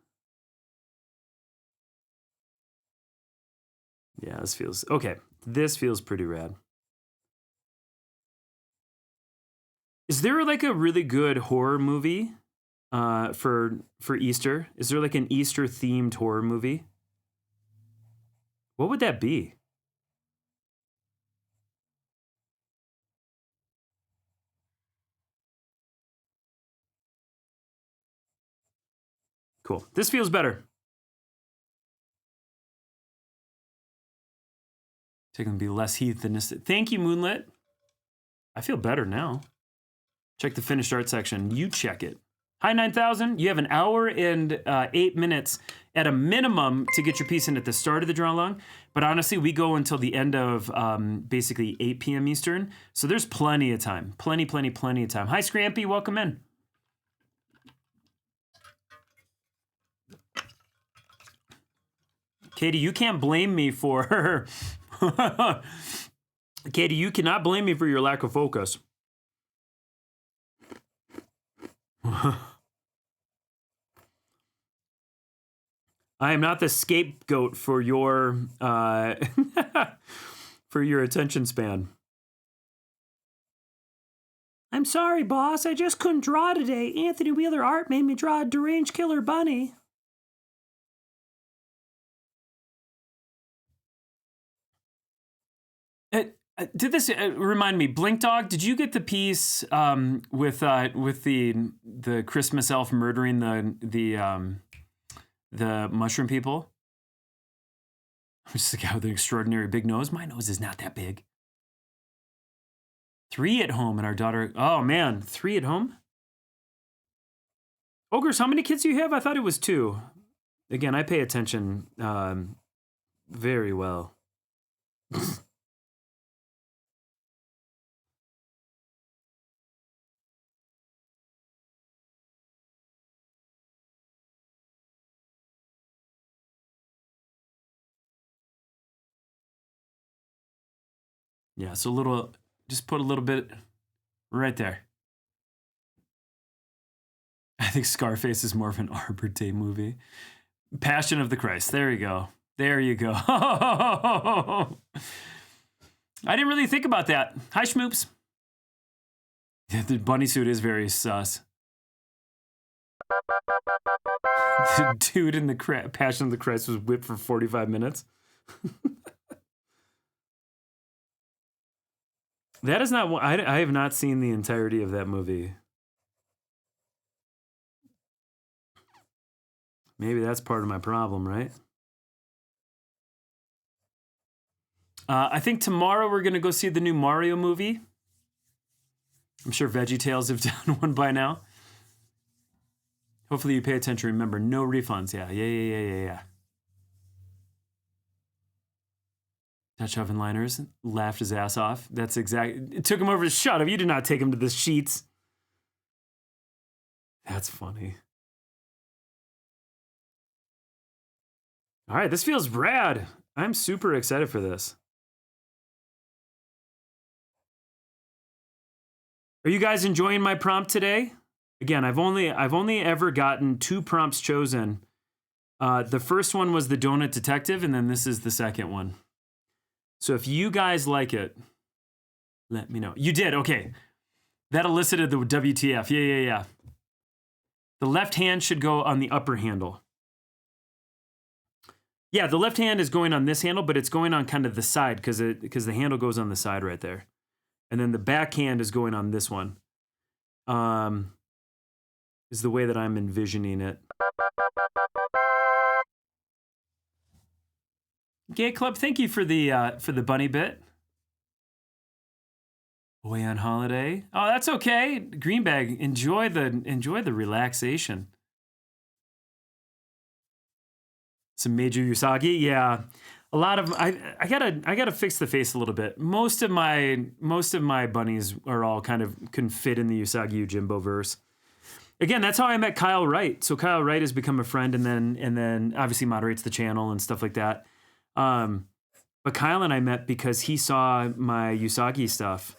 Yeah, this feels pretty rad. Is there like a really good horror movie for Easter? Is there like an Easter themed horror movie? What would that be? Cool. This feels better. It's going to be less heat than this. Thank you, Moonlit. I feel better now. Check the finished art section. You check it. Hi, 9,000. You have 1 hour and 8 minutes at a minimum to get your piece in at the start of the draw along. But honestly, we go until the end of basically 8 p.m. Eastern. So there's plenty of time. Plenty of time. Hi, Scrampy. Welcome in. Katie, you can't blame me for... Katie, you cannot blame me for your lack of focus. I am not the scapegoat for your for your attention span. I'm sorry, boss. I just couldn't draw today. Anthony Wheeler Art made me draw a deranged killer bunny. Did this remind me? Blink Dog, did you get the piece with the Christmas elf murdering the mushroom people? Just the guy with an extraordinary big nose. My nose is not that big. 3 at home, and our daughter. Oh man, 3 at home. Ogres, how many kids do you have? I thought it was 2. Again, I pay attention very well. Yeah, so just put a little bit right there. I think Scarface is more of an Arbor Day movie. Passion of the Christ. There you go. There you go. I didn't really think about that. Hi, Schmoops. The bunny suit is very sus. The dude in the Passion of the Christ was whipped for 45 minutes. That is not. I have not seen the entirety of that movie. Maybe that's part of my problem, right? I think tomorrow we're going to go see the new Mario movie. I'm sure VeggieTales have done one by now. Hopefully you pay attention. Remember, no refunds. Yeah. Dutch oven liners laughed his ass off. That's exactly. It took him over to shut up. You did not take him to the sheets. That's funny. All right, this feels rad. I'm super excited for this. Are you guys enjoying my prompt today? Again, I've only ever gotten 2 prompts chosen. The first one was the Donut Detective, and then this is the second one. So if you guys like it, let me know. You did, okay. That elicited the WTF. Yeah. The left hand should go on the upper handle. Yeah, the left hand is going on this handle, but it's going on kind of the side because the handle goes on the side right there. And then the back hand is going on this one. Is the way that I'm envisioning it. Gay Club, thank you for the bunny bit. Away on holiday. Oh, that's okay. Greenbag, enjoy the relaxation. Some major Usagi, yeah. A lot of I gotta fix the face a little bit. Most of my bunnies are all kind of can fit in the Usagi Yojimbo verse. Again, that's how I met Kyle Wright. So Kyle Wright has become a friend, and then obviously moderates the channel and stuff like that. But Kyle and I met because he saw my Usagi stuff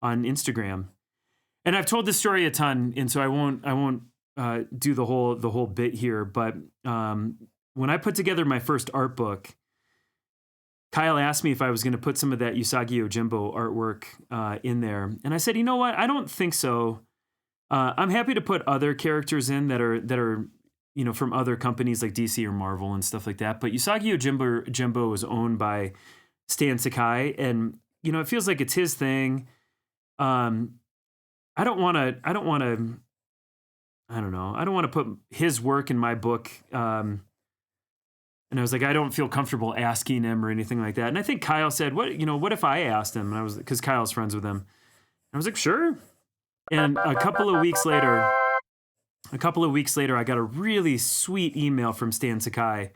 on Instagram, and I've told this story a ton, and so I won't do the whole bit here. But when I put together my first art book, Kyle asked me if I was going to put some of that Usagi Yojimbo artwork in there, and I said, you know what, I don't think so. I'm happy to put other characters in that are from other companies like DC or Marvel and stuff like that. But Usagi Yojimbo is owned by Stan Sakai, and it feels like it's his thing. I don't want to put his work in my book. And I was like, I don't feel comfortable asking him or anything like that. And I think Kyle said, what if I asked him? And I was, because Kyle's friends with him. I was like, sure. And a couple of weeks later, I got a really sweet email from Stan Sakai,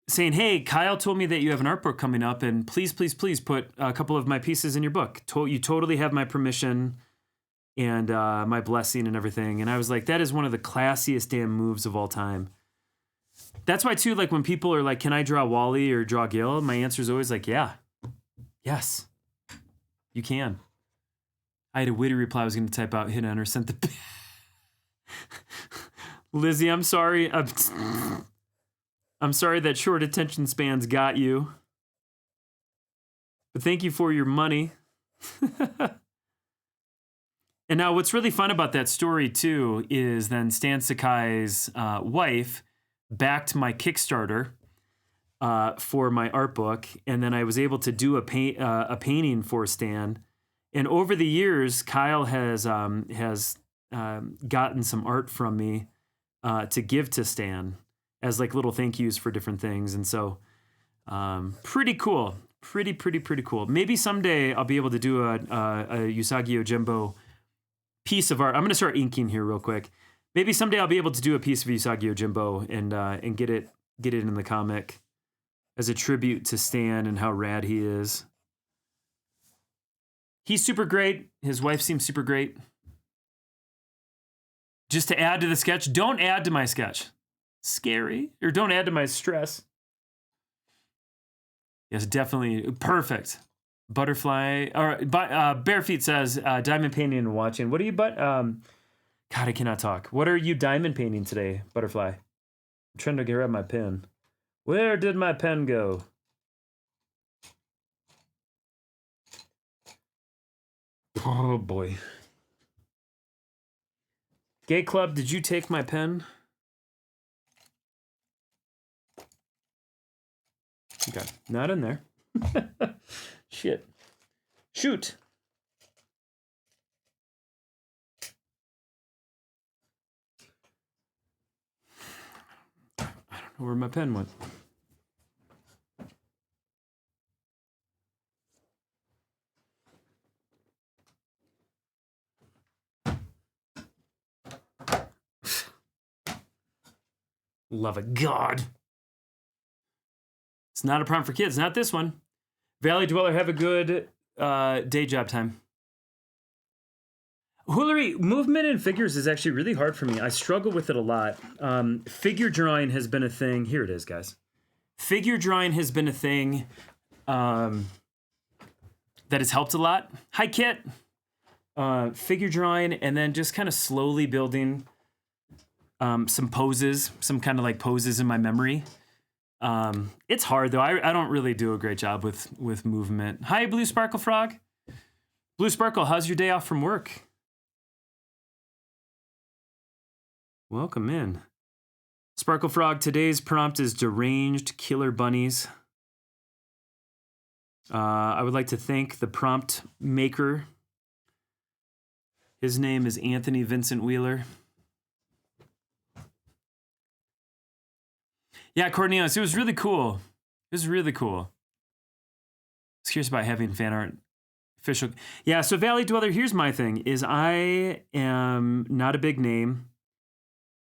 saying, hey, Kyle told me that you have an art book coming up, and please put a couple of my pieces in your book. You totally have my permission and my blessing and everything. And I was like, that is one of the classiest damn moves of all time. That's why too, like when people are like, can I draw Wally or draw Gil? My answer is always like, yeah, yes, you can. I had a witty reply I was going to type out, hit enter, sent the... Lizzie, I'm sorry. I'm sorry that short attention spans got you. But thank you for your money. And now what's really fun about that story, too, is then Stan Sakai's wife backed my Kickstarter for my art book. And then I was able to do a painting for Stan. And over the years, Kyle has gotten some art from me to give to Stan as like little thank yous for different things. And so pretty cool. Pretty cool. Maybe someday I'll be able to do a Usagi Yojimbo piece of art. I'm going to start inking here real quick. Maybe someday I'll be able to do a piece of Usagi Yojimbo and get it in the comic as a tribute to Stan and how rad he is. He's super great. His wife seems super great. Just to add to the sketch, don't add to my sketch. Scary. Or don't add to my stress. Yes, definitely. Perfect. Butterfly. Or Barefeet says, diamond painting and watching. What are you, God, I cannot talk. What are you diamond painting today, Butterfly? I'm trying to grab my pen. Where did my pen go? Oh, boy. Gay Club, did you take my pen? Okay, not in there. Shit. Shoot. I don't know where my pen went. Love of God. It's not a prompt for kids. Not this one. Valley Dweller, have a good day job time. Hoolery, movement in figures is actually really hard for me. I struggle with it a lot. Figure drawing has been a thing. Here it is, guys. Figure drawing has been a thing that has helped a lot. Hi, Kit. Figure drawing and then just kind of slowly building some poses, some kind of like poses in my memory. It's hard though. I don't really do a great job with movement. Hi, Blue Sparkle Frog. Blue Sparkle, how's your day off from work? Welcome in. Sparkle Frog, today's prompt is deranged killer bunnies. I would like to thank the prompt maker. His name is Anthony Vincent Wheeler. Yeah, Cornelius, it was really cool. It was really cool. I was curious about having fan art official. Yeah, so Valley Dweller, here's my thing, is I am not a big name.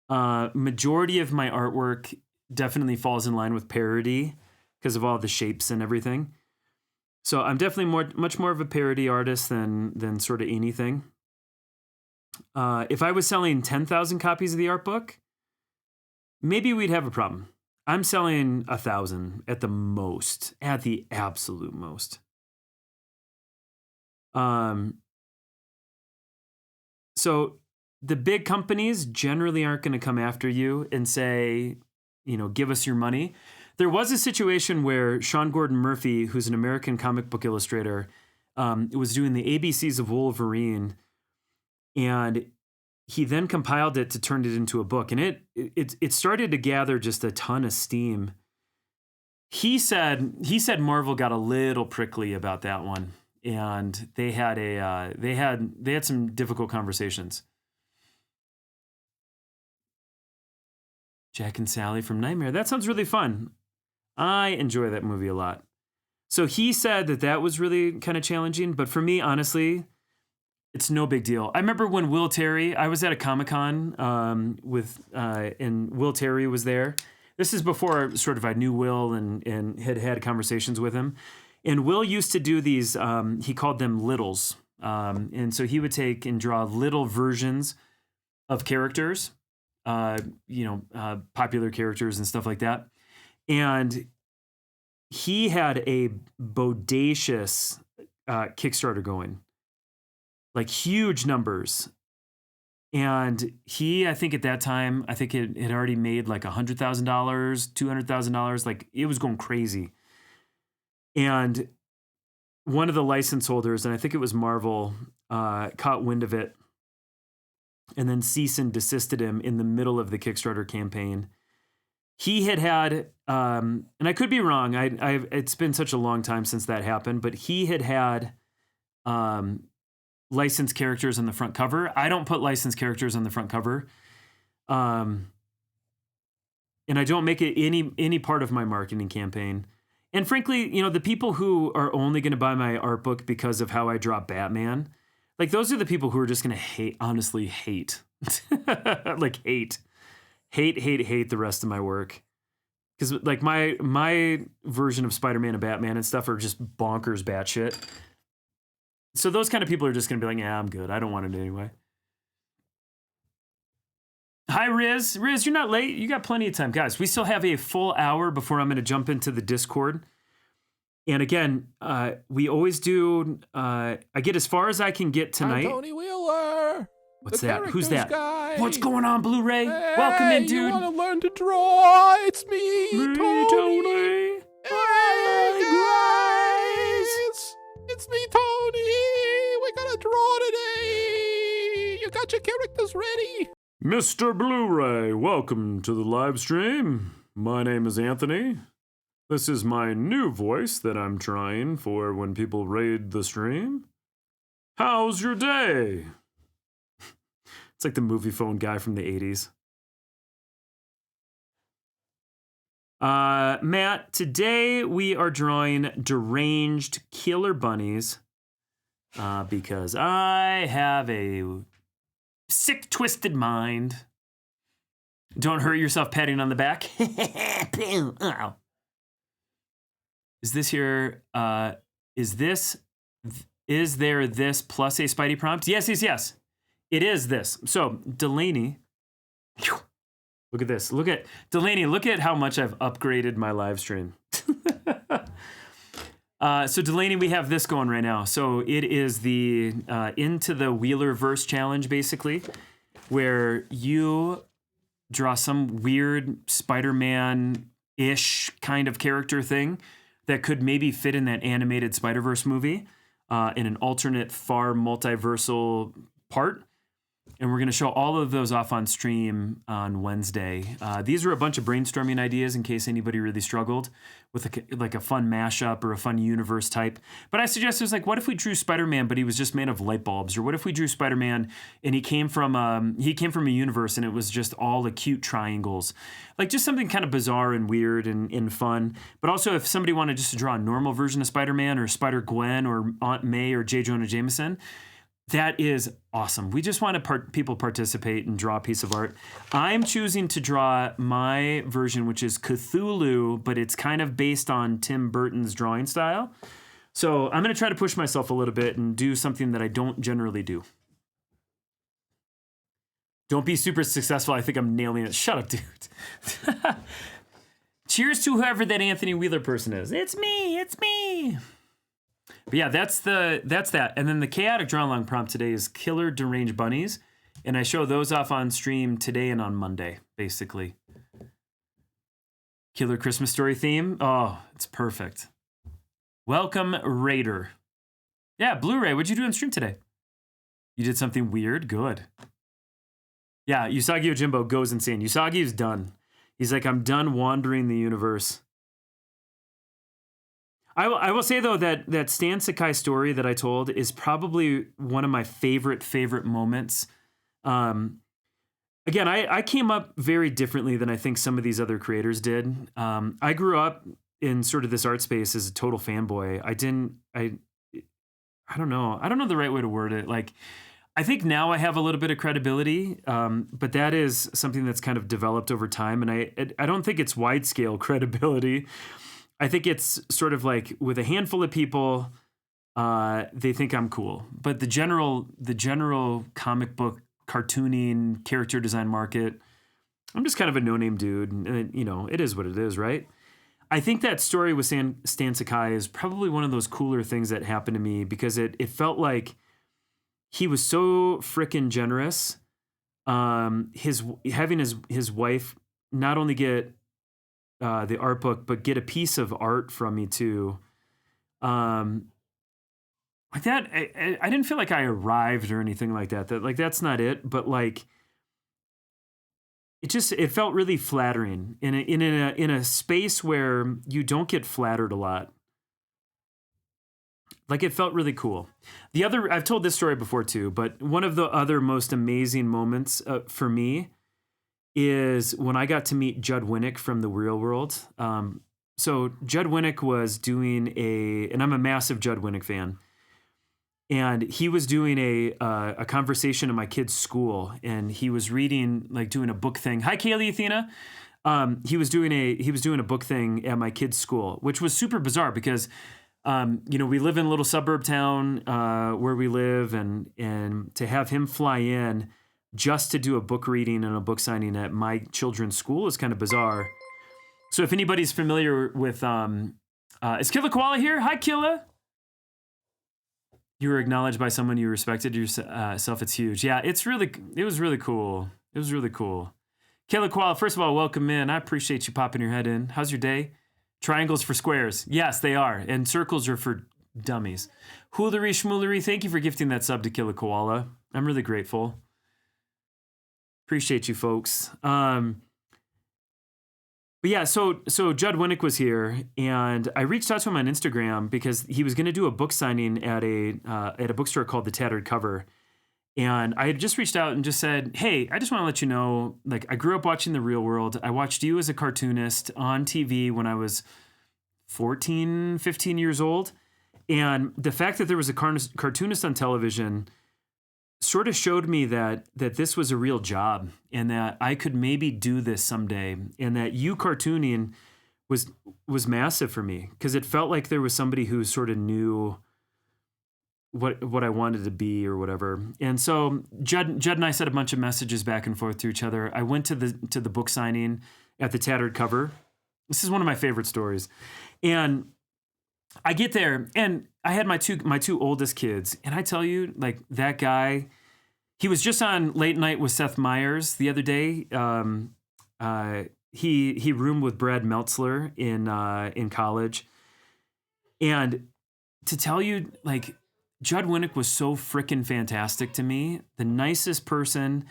Majority of my artwork definitely falls in line with parody because of all the shapes and everything. So I'm definitely much more of a parody artist than sort of anything. If I was selling 10,000 copies of the art book, maybe we'd have a problem. I'm selling 1,000 at the most, at the absolute most. So the big companies generally aren't going to come after you and say, give us your money. There was a situation where Sean Gordon Murphy, who's an American comic book illustrator, was doing the ABCs of Wolverine, and he then compiled it to turn it into a book, and it started to gather just a ton of steam. He said Marvel got a little prickly about that one, and they had some difficult conversations. Jack and Sally from Nightmare. That sounds really fun. I enjoy that movie a lot. So he said that was really kind of challenging, but for me, honestly, it's no big deal. I remember when Will Terry, I was at a Comic-Con and Will Terry was there. This is before sort of I knew Will and had conversations with him. And Will used to do these, he called them littles. And so he would take and draw little versions of characters, popular characters and stuff like that. And he had a bodacious Kickstarter going. Like huge numbers. And I think at that time, it had already made like $100,000, $200,000. Like it was going crazy. And one of the license holders, and I think it was Marvel, caught wind of it and then cease and desisted him in the middle of the Kickstarter campaign. He had, and I could be wrong. It's been such a long time since that happened, but he had licensed characters on the front cover. I don't put licensed characters on the front cover. And I don't make it any part of my marketing campaign. And frankly, the people who are only going to buy my art book because of how I draw Batman, like those are the people who are just going to honestly hate. Like hate the rest of my work. Because like my version of Spider-Man and Batman and stuff are just bonkers batshit. So those kind of people are just going to be like, yeah, I'm good. I don't want it anyway. Hi, Riz. Riz, you're not late. You got plenty of time. Guys, we still have a full hour before I'm going to jump into the Discord. And again, we always do, I get as far as I can get tonight. I'm Tony Wheeler. What's that? Who's that? Guy. What's going on, Blu-ray? Hey, welcome in, dude. You want to learn to draw? It's me, Tony. Hey, guys. It's me, Tony. We gotta draw today. You got your characters ready? Mr. Blu-ray, welcome to the live stream. My name is Anthony. This is my new voice that I'm trying for when people raid the stream. How's your day? It's like the movie phone guy from the 80s. Matt, today we are drawing deranged killer bunnies because I have a sick, twisted mind. Don't hurt yourself patting on the back. Ow. Is this here, is there this plus a Spidey prompt? Yes. It is this. So Delaney, look at this. Look at Delaney. Look at how much I've upgraded my live stream. So Delaney, we have this going right now. So it is the Into the Wheelerverse challenge, basically, where you draw some weird Spider-Man-ish kind of character thing that could maybe fit in that animated Spider-Verse movie in an alternate far multiversal part. And we're going to show all of those off on stream on Wednesday. These are a bunch of brainstorming ideas in case anybody really struggled with a fun mashup or a fun universe type. But I suggested, what if we drew Spider-Man, but he was just made of light bulbs? Or what if we drew Spider-Man and he came from a universe and it was just all acute triangles? Like just something kind of bizarre and weird and fun. But also if somebody wanted just to draw a normal version of Spider-Man or Spider-Gwen or Aunt May or J. Jonah Jameson, that is awesome. We just want to people participate and draw a piece of art. I'm choosing to draw my version, which is Cthulhu, but it's kind of based on Tim Burton's drawing style. So I'm going to try to push myself a little bit and do something that I don't generally do. Don't be super successful. I think I'm nailing it. Shut up, dude. Cheers to whoever that Anthony Wheeler person is. It's me. It's me. But yeah, that's that. And then the chaotic draw along prompt today is Killer Deranged Bunnies. And I show those off on stream today and on Monday, basically. Killer Christmas Story theme. Oh, it's perfect. Welcome, Raider. Yeah, Blu-ray, what'd you do on stream today? You did something weird? Good. Yeah, Usagi Ojimbo goes insane. Usagi is done. He's like, I'm done wandering the universe. I will say, though, that Stan Sakai story that I told is probably one of my favorite moments. Again, I came up very differently than I think some of these other creators did. I grew up in sort of this art space as a total fanboy. I don't know. I don't know the right way to word it. Like, I think now I have a little bit of credibility, but that is something that's kind of developed over time. And I don't think it's wide scale credibility. I think it's sort of like with a handful of people, they think I'm cool. But the general comic book cartooning character design market, I'm just kind of a no-name dude. And, it is what it is, right? I think that story with Stan Sakai is probably one of those cooler things that happened to me because it felt like he was so frickin' generous. Having his wife not only get the art book, but get a piece of art from me too. Like that, I didn't feel like I arrived or anything like that. That's not it. But like, it felt really flattering in a space where you don't get flattered a lot. Like it felt really cool. I've told this story before too, but one of the other most amazing moments for me is when I got to meet Judd Winnick from The Real World. So Judd Winnick was doing and I'm a massive Judd Winnick fan, and he was doing a conversation in my kid's school, and he was reading, like doing a book thing. Hi, Kaylee, Athena. He was doing a book thing at my kid's school, which was super bizarre because we live in a little suburb town where we live, and to have him fly in just to do a book reading and a book signing at my children's school is kind of bizarre. So if anybody's familiar with, is Killa Koala here? Hi, Killa. You were acknowledged by someone you respected yourself. It's huge. Yeah, it was really cool. It was really cool. Killa Koala, first of all, welcome in. I appreciate you popping your head in. How's your day? Triangles for squares. Yes, they are. And circles are for dummies. Hoolery Schmoolery, thank you for gifting that sub to Killa Koala. I'm really grateful. Appreciate you folks. But yeah, so Judd Winnick was here, and I reached out to him on Instagram because he was going to do a book signing at a bookstore called The Tattered Cover. And I had just reached out and just said, hey, I just want to let you know, like, I grew up watching The Real World. I watched you as a cartoonist on TV when I was 14, 15 years old. And the fact that there was a cartoonist on television sort of showed me that this was a real job and that I could maybe do this someday, and that you cartooning was massive for me because it felt like there was somebody who sort of knew what I wanted to be or whatever. And so Judd and I sent a bunch of messages back and forth to each other. I went to the book signing at the Tattered Cover. This is one of my favorite stories. And I get there, and I had my two oldest kids, and I tell you, like, that guy, he was just on Late Night with Seth Meyers the other day. He roomed with Brad Meltzler in college, and to tell you, like, Judd Winnick was so freaking fantastic to me. The nicest person,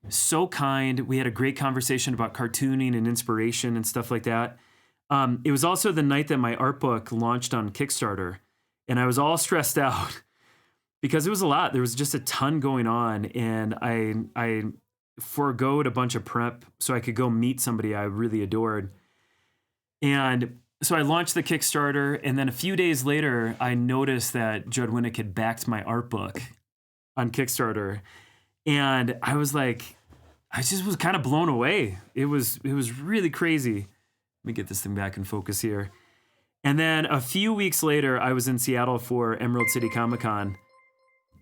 so kind. We had a great conversation about cartooning and inspiration and stuff like that. It was also the night that my art book launched on Kickstarter, and I was all stressed out because it was a lot. There was just a ton going on, and I foregoed a bunch of prep so I could go meet somebody I really adored. And so I launched the Kickstarter, and then a few days later, I noticed that Judd Winnick had backed my art book on Kickstarter, and I was like, I just was kind of blown away. It was really crazy. Let me get this thing back in focus here. And then a few weeks later, I was in Seattle for Emerald City Comic Con.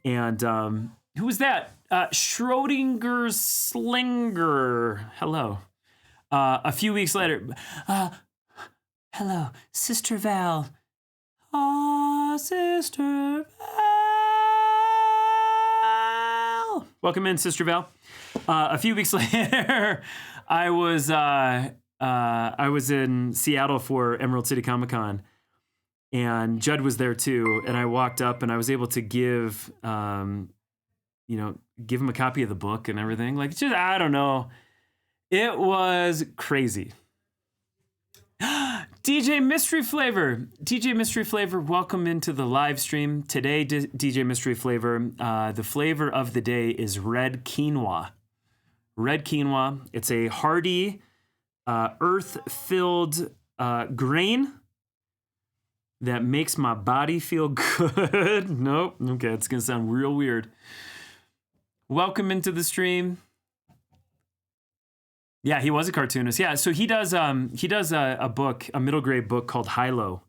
And who was that? Schrodinger Slinger. Hello. A few weeks later, hello, Sister Val. Ah, Sister Val. Welcome in, Sister Val. A few weeks later, I was in Seattle for Emerald City Comic Con, and Judd was there too. And I walked up, and I was able to give him a copy of the book and everything. Like, just, I don't know. It was crazy. DJ Mystery Flavor. DJ Mystery Flavor, welcome into the live stream. Today, DJ Mystery Flavor, the flavor of the day is red quinoa. Red quinoa. It's a hearty, earth-filled grain that makes my body feel good. Nope. Okay, it's going to sound real weird. Welcome into the stream. Yeah, he was a cartoonist. Yeah, so he does a book, a middle grade book called Hilo.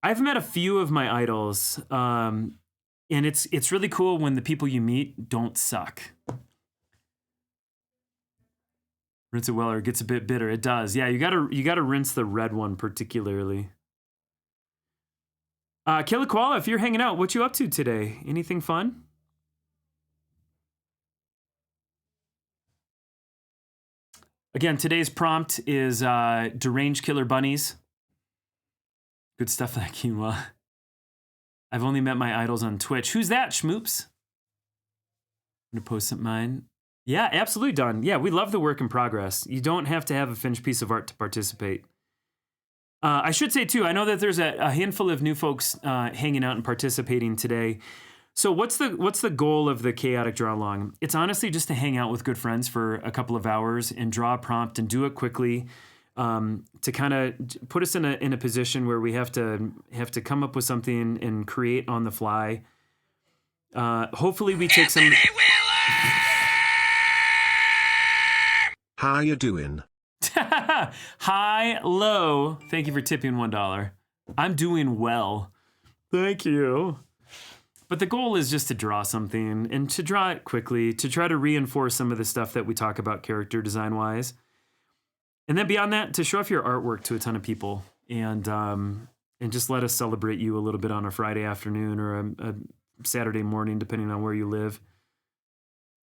I've met a few of my idols, and it's really cool when the people you meet don't suck. Rinse it well or it gets a bit bitter. It does. Yeah, you gotta rinse the red one particularly. Killer Koala, if you're hanging out, what you up to today? Anything fun? Again, today's prompt is deranged killer bunnies. Good stuff, that quinoa. I've only met my idols on Twitch. Who's that, Schmoops? I'm gonna post some mine. Yeah, absolutely, Don. Yeah, we love the work in progress. You don't have to have a finished piece of art to participate. I should say, too, I know that there's a handful of new folks hanging out and participating today. So what's the goal of the Chaotic Draw Along? It's honestly just to hang out with good friends for a couple of hours and draw a prompt and do it quickly, to kind of put us in a position where we have to come up with something and create on the fly. Hopefully we take some. How you doing? Hi, low. Thank you for tipping $1. I'm doing well. Thank you. But the goal is just to draw something and to draw it quickly, to try to reinforce some of the stuff that we talk about character design-wise. And then beyond that, to show off your artwork to a ton of people and just let us celebrate you a little bit on a Friday afternoon or a Saturday morning, depending on where you live.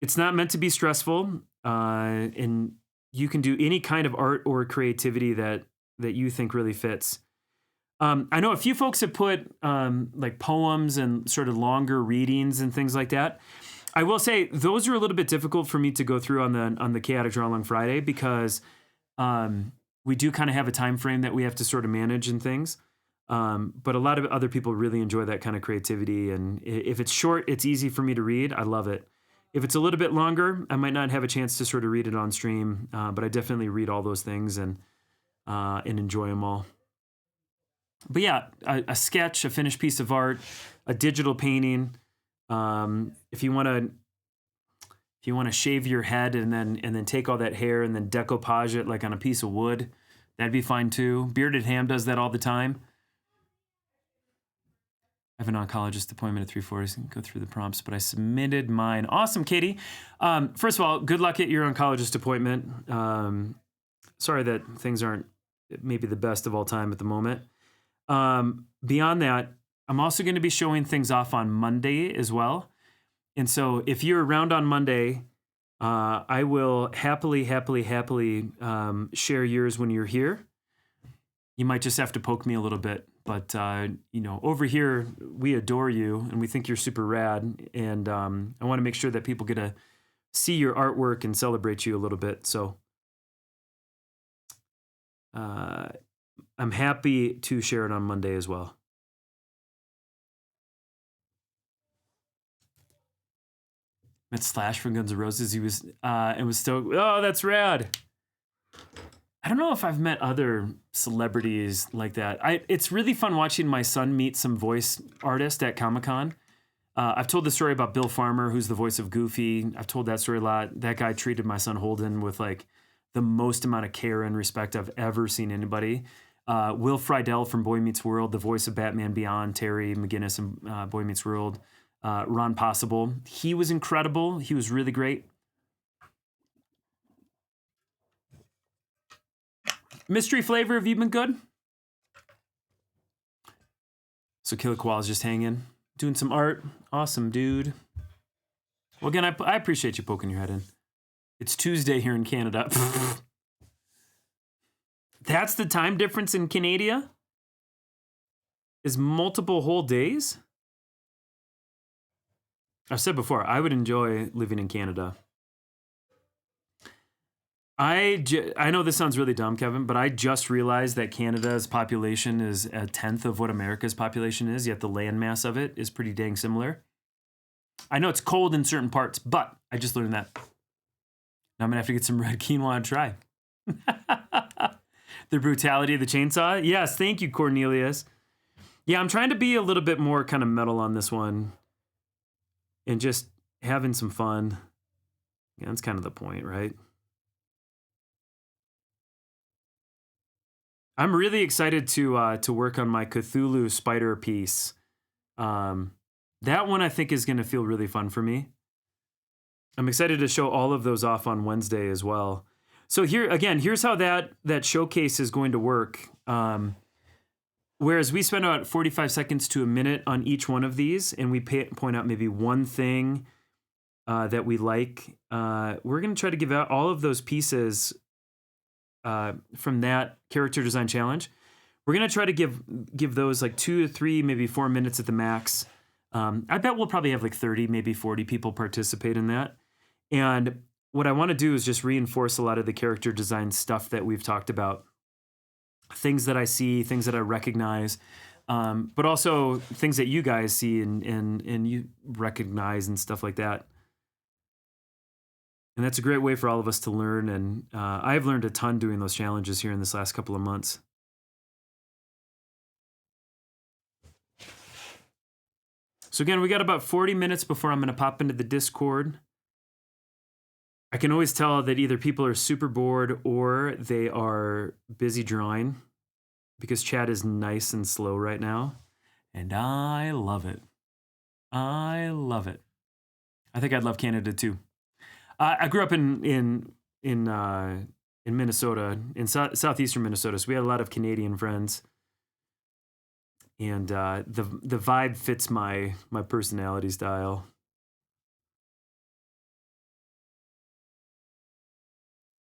It's not meant to be stressful, and you can do any kind of art or creativity that you think really fits. I know a few folks have put like poems and sort of longer readings and things like that. I will say those are a little bit difficult for me to go through on the Chaotic Draw Along Friday because we do kind of have a time frame that we have to sort of manage and things. But a lot of other people really enjoy that kind of creativity. And if it's short, it's easy for me to read. I love it. If it's a little bit longer, I might not have a chance to sort of read it on stream, but I definitely read all those things and enjoy them all. But yeah, a sketch, a finished piece of art, a digital painting. If you want to shave your head and then take all that hair and then decoupage it like on a piece of wood, that'd be fine too. Bearded Ham does that all the time. I have an oncologist appointment at 3:40. So go through the prompts, but I submitted mine. Awesome, Katie. First of all, good luck at your oncologist appointment. Sorry that things aren't maybe the best of all time at the moment. Beyond that, I'm also going to be showing things off on Monday as well. And so if you're around on Monday, I will happily share yours when you're here. You might just have to poke me a little bit. But, over here, we adore you and we think you're super rad. And I want to make sure that people get to see your artwork and celebrate you a little bit. So I'm happy to share it on Monday as well. Met Slash from Guns N' Roses. He was, it was stoked. Oh, that's rad. I don't know if I've met other celebrities like that. It's really fun watching my son meet some voice artists at Comic-Con. I've told the story about Bill Farmer, who's the voice of Goofy. I've told that story a lot. That guy treated my son Holden with like the most amount of care and respect I've ever seen anybody. Will Friedle from Boy Meets World, the voice of Batman Beyond, Terry McGinnis in Boy Meets World. Ron Possible. He was incredible. He was really great. Mystery Flavor, have you been good? So Killer Koala's just hanging, doing some art. Awesome, dude. Well, again, I appreciate you poking your head in. It's Tuesday here in Canada. That's the time difference in Canada? Is multiple whole days? I've said before, I would enjoy living in Canada. I know this sounds really dumb, Kevin, but I just realized that Canada's population is a tenth of what America's population is, yet the landmass of it is pretty dang similar. I know it's cold in certain parts, but I just learned that. Now I'm going to have to get some red quinoa to try. The brutality of the chainsaw? Yes, thank you, Cornelius. Yeah, I'm trying to be a little bit more kind of metal on this one and just having some fun. Yeah, that's kind of the point, right? I'm really excited to work on my Cthulhu spider piece. That one I think is going to feel really fun for me. I'm excited to show all of those off on Wednesday as well. So here's how that showcase is going to work. Whereas we spend about 45 seconds to a minute on each one of these, and we point out maybe one thing that we like. We're going to try to give out all of those pieces from that character design challenge. We're going to try to give those like 2 to 3, maybe 4 minutes at the max. I bet we'll probably have like 30, maybe 40 people participate in that. And what I want to do is just reinforce a lot of the character design stuff that we've talked about. Things that I see, things that I recognize, but also things that you guys see and you recognize and stuff like that. And that's a great way for all of us to learn. And I've learned a ton doing those challenges here in this last couple of months. So again, we got about 40 minutes before I'm going to pop into the Discord. I can always tell that either people are super bored or they are busy drawing because chat is nice and slow right now. And I love it. I love it. I think I'd love Canada too. I grew up in Minnesota, in southeastern Minnesota, so we had a lot of Canadian friends, and the vibe fits my personality style.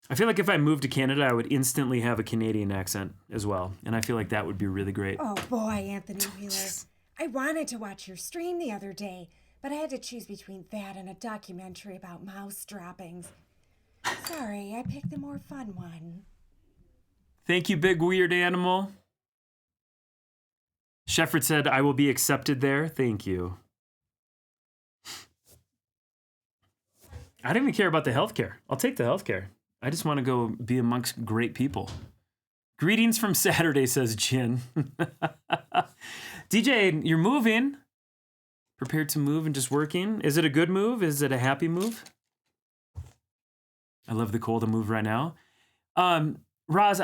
I feel like if I moved to Canada, I would instantly have a Canadian accent as well, and I feel like that would be really great. Oh boy, Anthony Wheeler. I wanted to watch your stream the other day, but I had to choose between that and a documentary about mouse droppings. Sorry, I picked the more fun one. Thank you, big weird animal. Shefford said, I will be accepted there. Thank you. I don't even care about the healthcare. I'll take the healthcare. I just want to go be amongst great people. Greetings from Saturday, says Jin. DJ, you're moving. Prepared to move and just working. Is it a good move? Is it a happy move? I love the cold to move right now. Roz,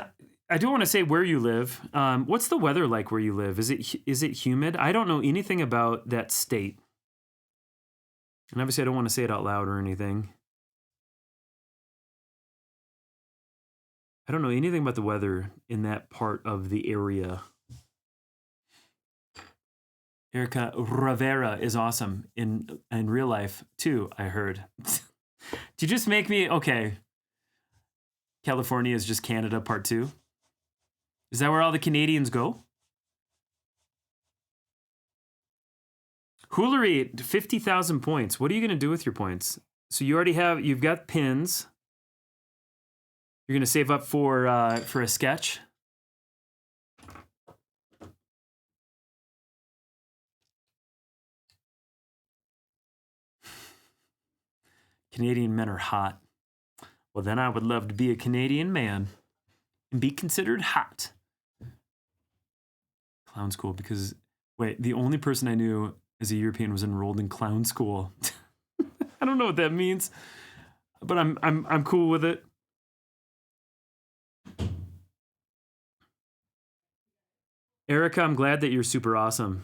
I do want to say where you live. What's the weather like where you live? Is it humid? I don't know anything about that state. And obviously I don't want to say it out loud or anything. I don't know anything about the weather in that part of the area. Erica Rivera is awesome in real life too, I heard. Did you just make me okay? California is just Canada part 2. Is that where all the Canadians go? Hoolery, 50,000 points. What are you going to do with your points? So you've got pins. You're going to save up for a sketch. Canadian men are hot. Well, then I would love to be a Canadian man and be considered hot. Clown school, because wait, the only person I knew as a European was enrolled in clown school. I don't know what that means, but I'm cool with it. Erica, I'm glad that you're super awesome.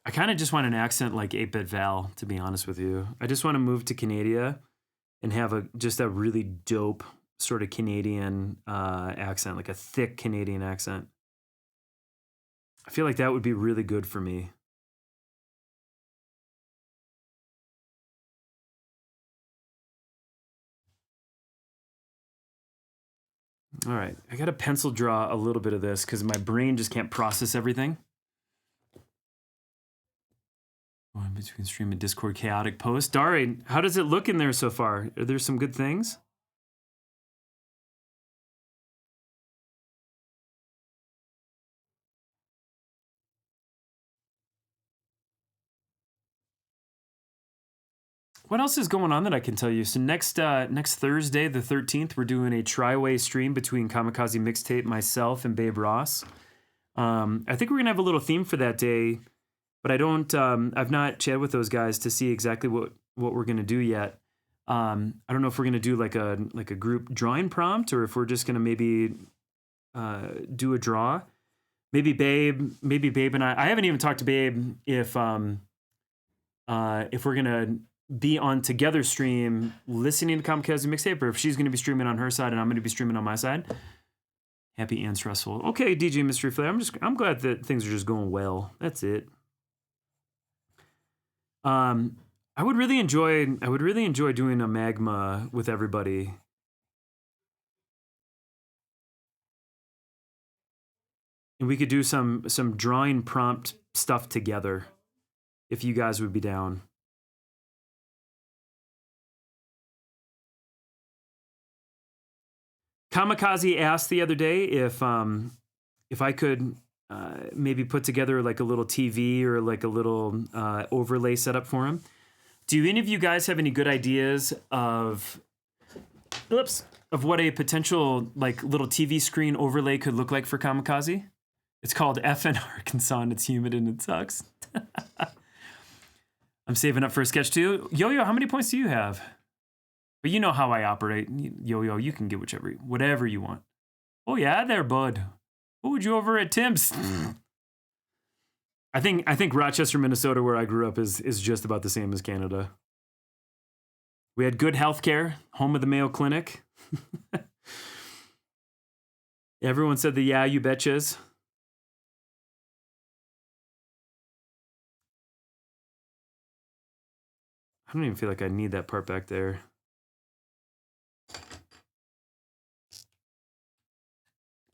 I kind of just want an accent like 8-Bit Val, to be honest with you. I just want to move to Canada and have just a really dope sort of Canadian accent, like a thick Canadian accent. I feel like that would be really good for me. All right, I got to pencil draw a little bit of this because my brain just can't process everything. Going between stream and Discord chaotic post. Dari, how does it look in there so far? Are there some good things? What else is going on that I can tell you? So next Thursday, the 13th, we're doing a tri-way stream between Kamikaze Mixtape, myself, and Babe Ross. I think we're gonna have a little theme for that day, but I've not chatted with those guys to see exactly what we're gonna do yet. I don't know if we're gonna do like a group drawing prompt or if we're just gonna maybe do a draw. Maybe Babe and I haven't even talked to Babe if we're gonna be on together stream listening to Kamikaze Mixtape, or if she's going to be streaming on her side and I'm going to be streaming on my side. Happy and stressful. Okay, DJ Mystery Flare. I'm glad that things are just going well. That's it. I would really enjoy doing a magma with everybody. And we could do some drawing prompt stuff together if you guys would be down. Kamikaze asked the other day if I could maybe put together like a little TV or like a little overlay setup for him. Do any of you guys have any good ideas of what a potential like little TV screen overlay could look like for Kamikaze? It's called FN Arkansas and it's humid and it sucks. I'm saving up for a sketch too. Yo-Yo, how many points do you have? But you know how I operate. Yo-Yo, you can get whatever you want. Oh yeah, there, bud. What would you over at Tim's? I think Rochester, Minnesota, where I grew up, is just about the same as Canada. We had good health care, home of the Mayo Clinic. Everyone said the yeah, you betches. I don't even feel like I need that part back there.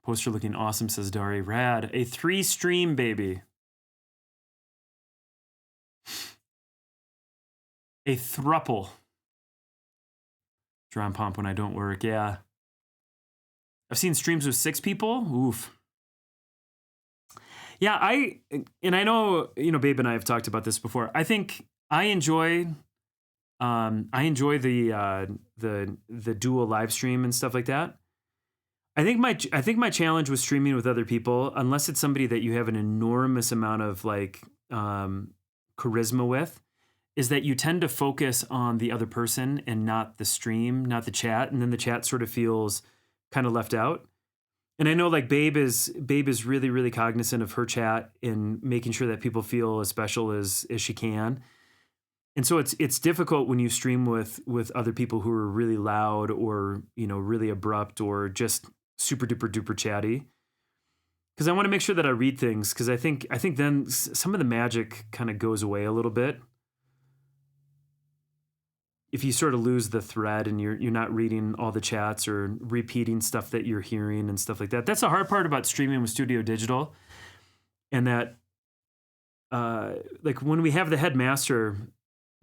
Poster looking awesome, says Dari. Rad. A 3-stream, baby. A thruple. Draw and pomp when I don't work, yeah. I've seen streams with 6 people. Oof. Yeah, I know, Babe and I have talked about this before. I think I enjoy the dual live stream and stuff like that. I think my challenge with streaming with other people, unless it's somebody that you have an enormous amount of like charisma with, is that you tend to focus on the other person and not the stream, not the chat, and then the chat sort of feels kind of left out. And I know like Babe is really, really cognizant of her chat and making sure that people feel as special as she can. And so it's difficult when you stream with other people who are really loud or, you know, really abrupt or just super duper duper chatty. Because I want to make sure that I read things, because I think then some of the magic kind of goes away a little bit. If you sort of lose the thread and you're not reading all the chats or repeating stuff that you're hearing and stuff like that. That's the hard part about streaming with Studio Digital. And that like when we have the headmaster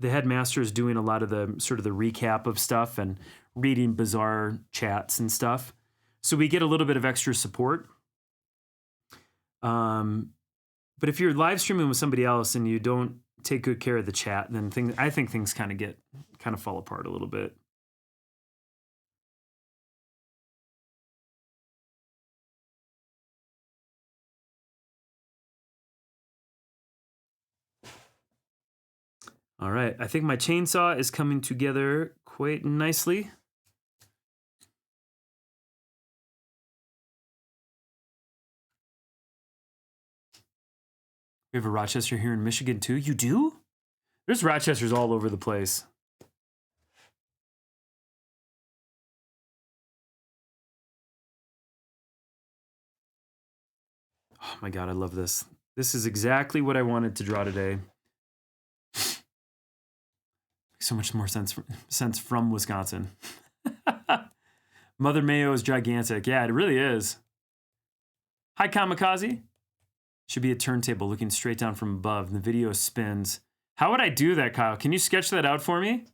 is doing a lot of the sort of the recap of stuff and reading bizarre chats and stuff. So we get a little bit of extra support. But if you're live streaming with somebody else and you don't take good care of the chat, then I think things kind of fall apart a little bit. All right, I think my chainsaw is coming together quite nicely. We have a Rochester here in Michigan too. You do? There's Rochesters all over the place. Oh my God, I love this. This is exactly what I wanted to draw today. So much more sense from Wisconsin. Mother Mayo is gigantic. Yeah, it really is. Hi, Kamikaze. Should be a turntable looking straight down from above, and the video spins. How would I do that, Kyle? Can you sketch that out for me?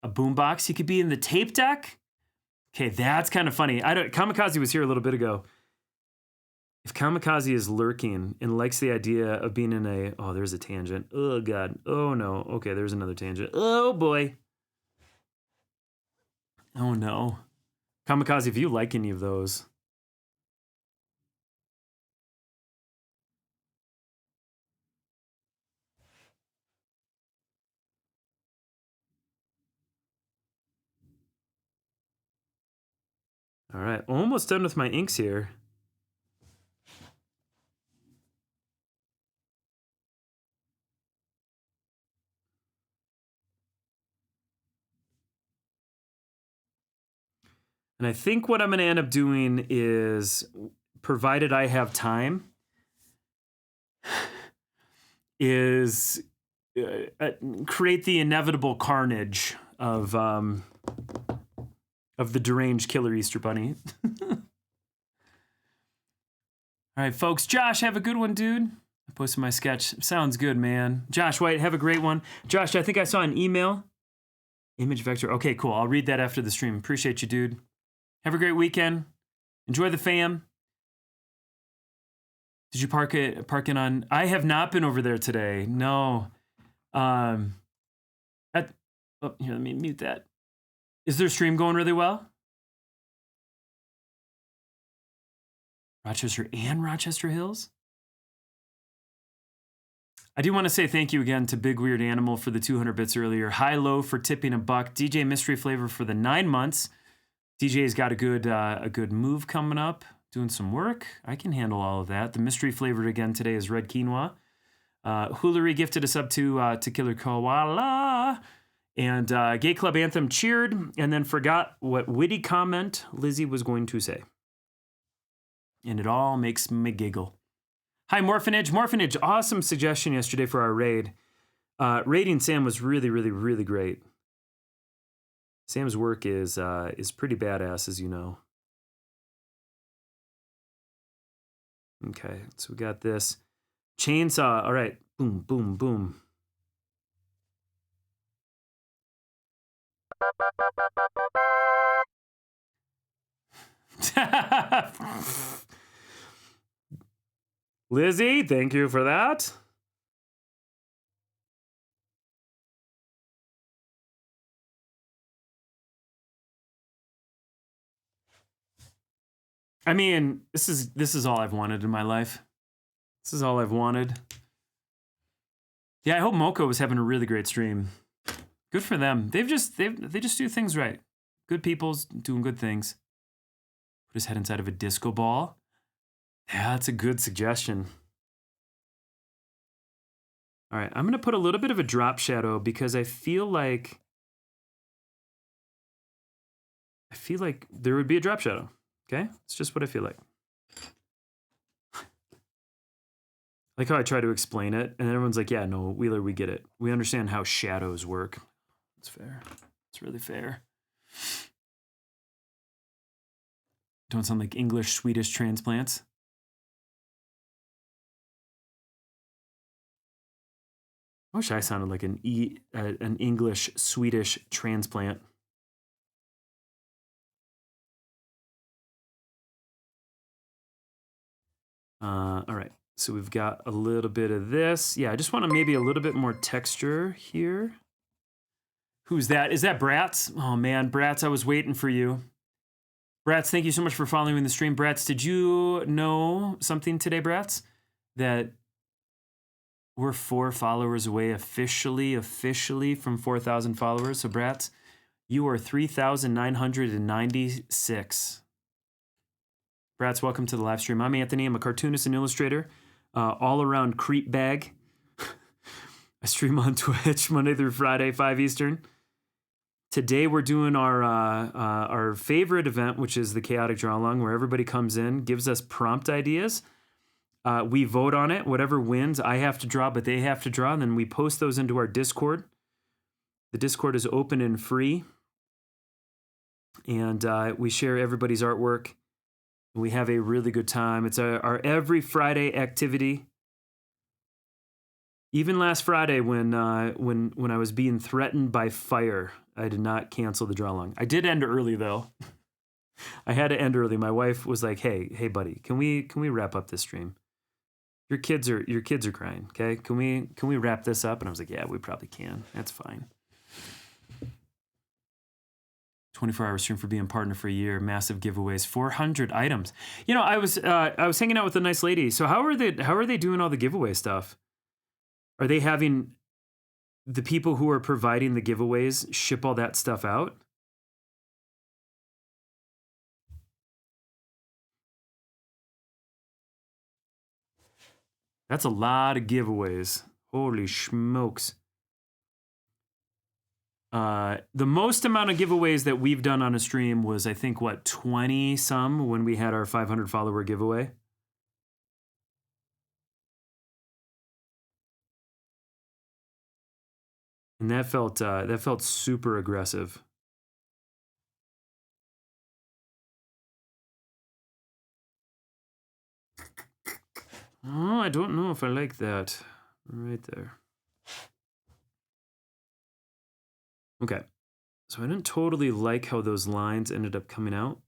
A boombox? He could be in the tape deck? Okay, that's kind of funny. Kamikaze was here a little bit ago. If Kamikaze is lurking and likes the idea of being in a... Oh, there's a tangent. Oh, God. Oh, no. Okay, there's another tangent. Oh, boy. Oh, no. Kamikaze, if you like any of those... All right, almost done with my inks here. And I think what I'm going to end up doing is, provided I have time, is create the inevitable carnage of the deranged killer Easter Bunny. All right, folks. Josh, have a good one, dude. I posted my sketch. Sounds good, man. Josh White, have a great one. Josh, I think I saw an email. Image vector. Okay, cool. I'll read that after the stream. Appreciate you, dude. Have a great weekend. Enjoy the fam. Did you park in on? I have not been over there today. No. Here, let me mute that. Is their stream going really well? Rochester and Rochester Hills? I do want to say thank you again to Big Weird Animal for the 200 bits earlier. High Low for tipping $1. DJ Mystery Flavor for the 9 months. DJ's got a good move coming up. Doing some work. I can handle all of that. The mystery flavored again today is red quinoa. Hoolery gifted a sub to Killer Koala. And Gay Club Anthem cheered and then forgot what witty comment Lizzie was going to say. And it all makes me giggle. Hi, Morphinage. Morphinage, awesome suggestion yesterday for our raid. Raiding Sam was really, really, really great. Sam's work is pretty badass, as you know. Okay, so we got this. Chainsaw, all right. Boom, boom, boom. Lizzie, thank you for that. I mean, this is all I've wanted in my life. This is all I've wanted. Yeah, I hope Mocha was having a really great stream. Good for them. They just do things right. Good people's doing good things. Put his head inside of a disco ball. Yeah, that's a good suggestion. All right, I'm gonna put a little bit of a drop shadow because I feel like there would be a drop shadow. Okay, it's just what I feel like. Like how I try to explain it, and everyone's like, "Yeah, no, Wheeler, we get it. We understand how shadows work." It's fair. It's really fair. Don't sound like English Swedish transplants. I wish I sounded like an English Swedish transplant. All right, so we've got a little bit of this. Yeah, I just want to maybe a little bit more texture here. Who's that? Is that Bratz? Oh man, Bratz, I was waiting for you. Bratz, thank you so much for following the stream. Bratz, did you know something today, Bratz? That we're 4 followers away officially from 4,000 followers. So Bratz, you are 3,996. Bratz, welcome to the live stream. I'm Anthony. I'm a cartoonist and illustrator, all-around creep bag. I stream on Twitch Monday through Friday, 5 Eastern. Today we're doing our favorite event, which is the Chaotic Draw Along, where everybody comes in, gives us prompt ideas. We vote on it. Whatever wins, I have to draw, but they have to draw. And then we post those into our Discord. The Discord is open and free. And we share everybody's artwork. We have a really good time. It's our every Friday activity. Even last Friday when I was being threatened by fire, I did not cancel the draw along. I did end early though. I had to end early. My wife was like, "Hey, buddy, can we wrap up this stream? Your kids are crying. Okay, can we wrap this up?" And I was like, "Yeah, we probably can. That's fine." 24-hour stream for being partner for a year. Massive giveaways. 400 items. You know, I was hanging out with a nice lady. So how are they doing all the giveaway stuff? Are they having the people who are providing the giveaways ship all that stuff out? That's a lot of giveaways. Holy smokes. The most amount of giveaways that we've done on a stream was, I think, 20 some when we had our 500 follower giveaway. And that felt super aggressive. Oh, I don't know if I like that. Right there. Okay. So I didn't totally like how those lines ended up coming out.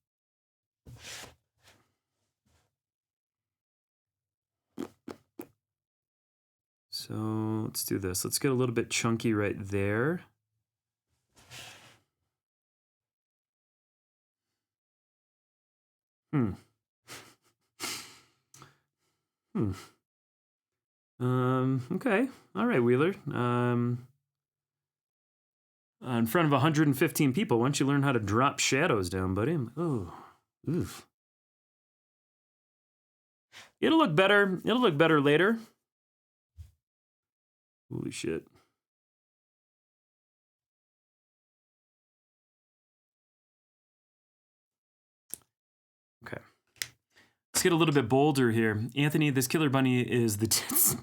So let's do this. Let's get a little bit chunky right there. Okay. All right, Wheeler. In front of 115 people, why don't you learn how to drop shadows down, buddy? Oh, oof. It'll look better. It'll look better later. Holy shit. Okay. Let's get a little bit bolder here. Anthony, this killer bunny is the tits.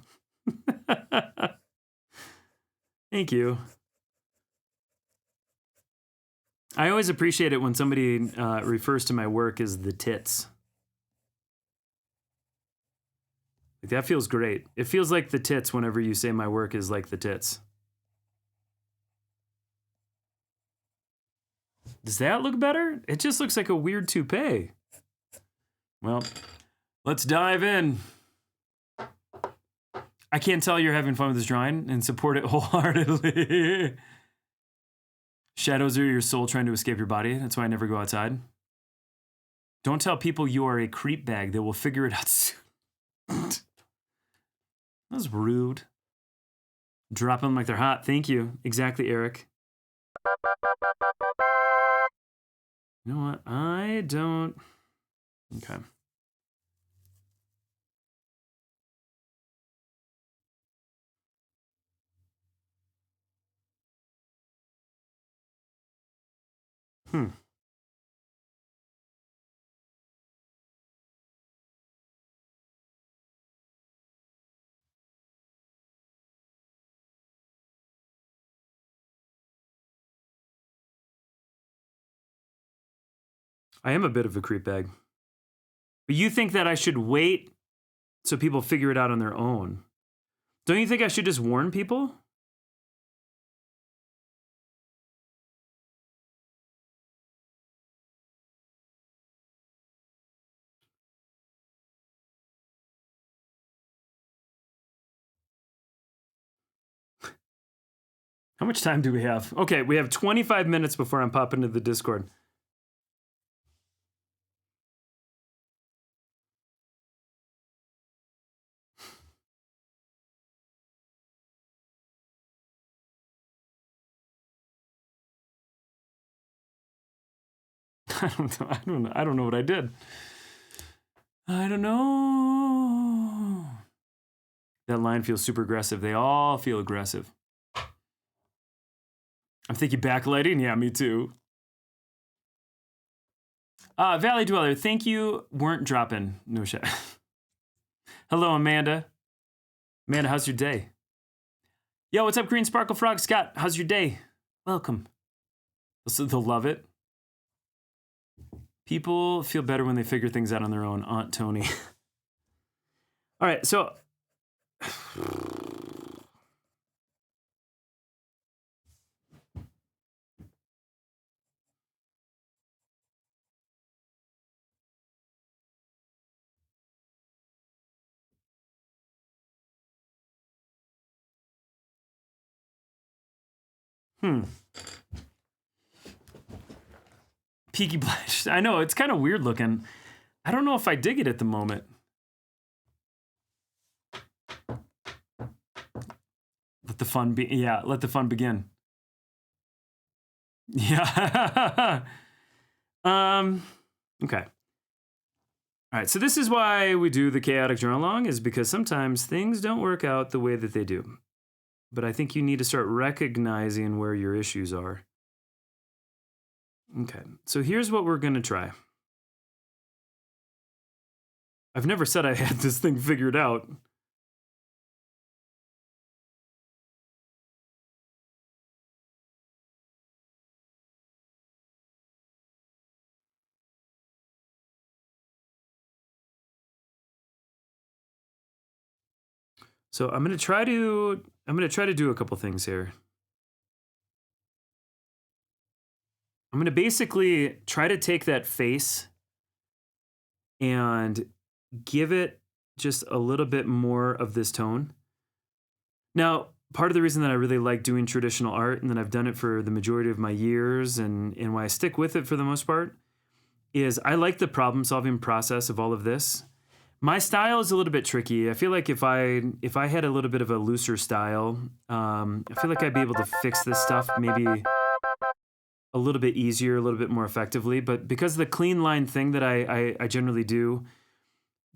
Thank you. I always appreciate it when somebody refers to my work as the tits. Like, that feels great. It feels like the tits whenever you say my work is like the tits. Does that look better? It just looks like a weird toupee. Well, let's dive in. I can't tell you're having fun with this drawing and support it wholeheartedly. Shadows are your soul trying to escape your body. That's why I never go outside. Don't tell people you are a creep bag. They will figure it out soon. That was rude. Dropping them like they're hot. Thank you. Exactly, Eric. You know what? I don't... Okay. I am a bit of a creep bag. But you think that I should wait so people figure it out on their own? Don't you think I should just warn people? How much time do we have? Okay, we have 25 minutes before I'm popping into the Discord. I don't know what I did. I don't know. That line feels super aggressive. They all feel aggressive. I'm thinking backlighting. Yeah, me too. Valley Dweller, thank you. Weren't dropping. No shit. Hello, Amanda. Amanda, how's your day? Yo, what's up, Green Sparkle Frog? Scott, how's your day? Welcome. They'll love it. People feel better when they figure things out on their own. Aunt Tony. All right, so... Peaky Blinders. I know, it's kind of weird looking. I don't know if I dig it at the moment. Let the fun be. Yeah, let the fun begin. Yeah. Okay. All right, so this is why we do the chaotic journal log, is because sometimes things don't work out the way that they do. But I think you need to start recognizing where your issues are. Okay, so here's what we're going to try. I've never said I had this thing figured out. So I'm going to try to do a couple things here. I'm going to basically try to take that face and give it just a little bit more of this tone. Now, part of the reason that I really like doing traditional art, and that I've done it for the majority of my years, and why I stick with it for the most part, is I like the problem-solving process of all of this. My style is a little bit tricky. I feel like if I had a little bit of a looser style, I feel like I'd be able to fix this stuff maybe a little bit easier, a little bit more effectively. But because the clean line thing that I generally do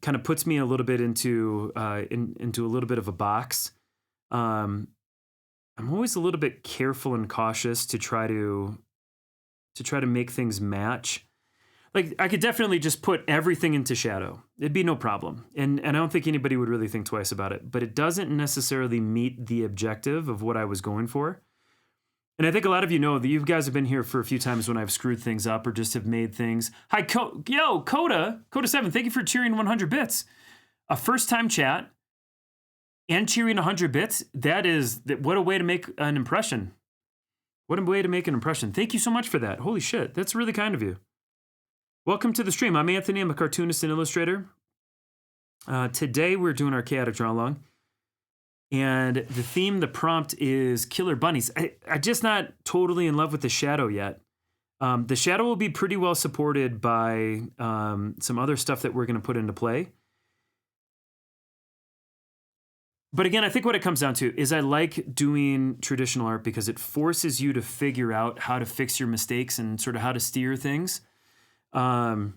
kind of puts me a little bit into a little bit of a box, I'm always a little bit careful and cautious to try to make things match. Like, I could definitely just put everything into shadow. It'd be no problem. And I don't think anybody would really think twice about it. But it doesn't necessarily meet the objective of what I was going for. And I think a lot of you know that you guys have been here for a few times when I've screwed things up or just have made things. Hi, Coda7, thank you for cheering 100 bits. A first-time chat and cheering 100 bits, what a way to make an impression. What a way to make an impression. Thank you so much for that. Holy shit, that's really kind of you. Welcome to the stream. I'm Anthony. I'm a cartoonist and illustrator. Today we're doing our chaotic draw along. And the theme, the prompt is killer bunnies. I'm just not totally in love with the shadow yet. The shadow will be pretty well supported by some other stuff that we're going to put into play. But again, I think what it comes down to is I like doing traditional art because it forces you to figure out how to fix your mistakes and sort of how to steer things. And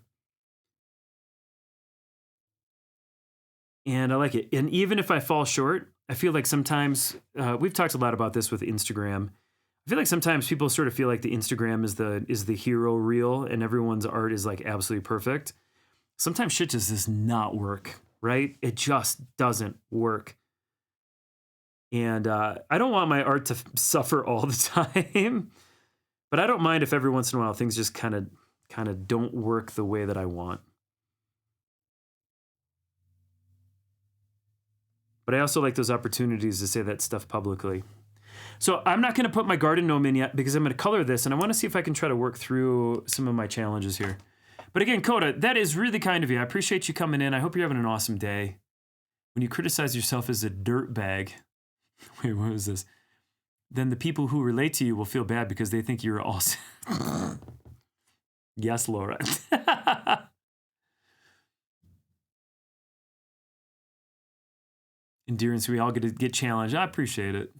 I like it. And even if I fall short, I feel like sometimes, we've talked a lot about this with Instagram. I feel like sometimes people sort of feel like the Instagram is the hero reel and everyone's art is like absolutely perfect. Sometimes shit just does not work, right? It just doesn't work. And I don't want my art to suffer all the time, but I don't mind if every once in a while things just kind of don't work the way that I want. But I also like those opportunities to say that stuff publicly. So I'm not going to put my garden gnome in yet because I'm going to color this, and I want to see if I can try to work through some of my challenges here. But again, Coda, that is really kind of you. I appreciate you coming in. I hope you're having an awesome day. When you criticize yourself as a dirtbag, wait, what was this? Then the people who relate to you will feel bad because they think you're awesome. Yes, Laura. Endurance, we all get challenged. I appreciate it.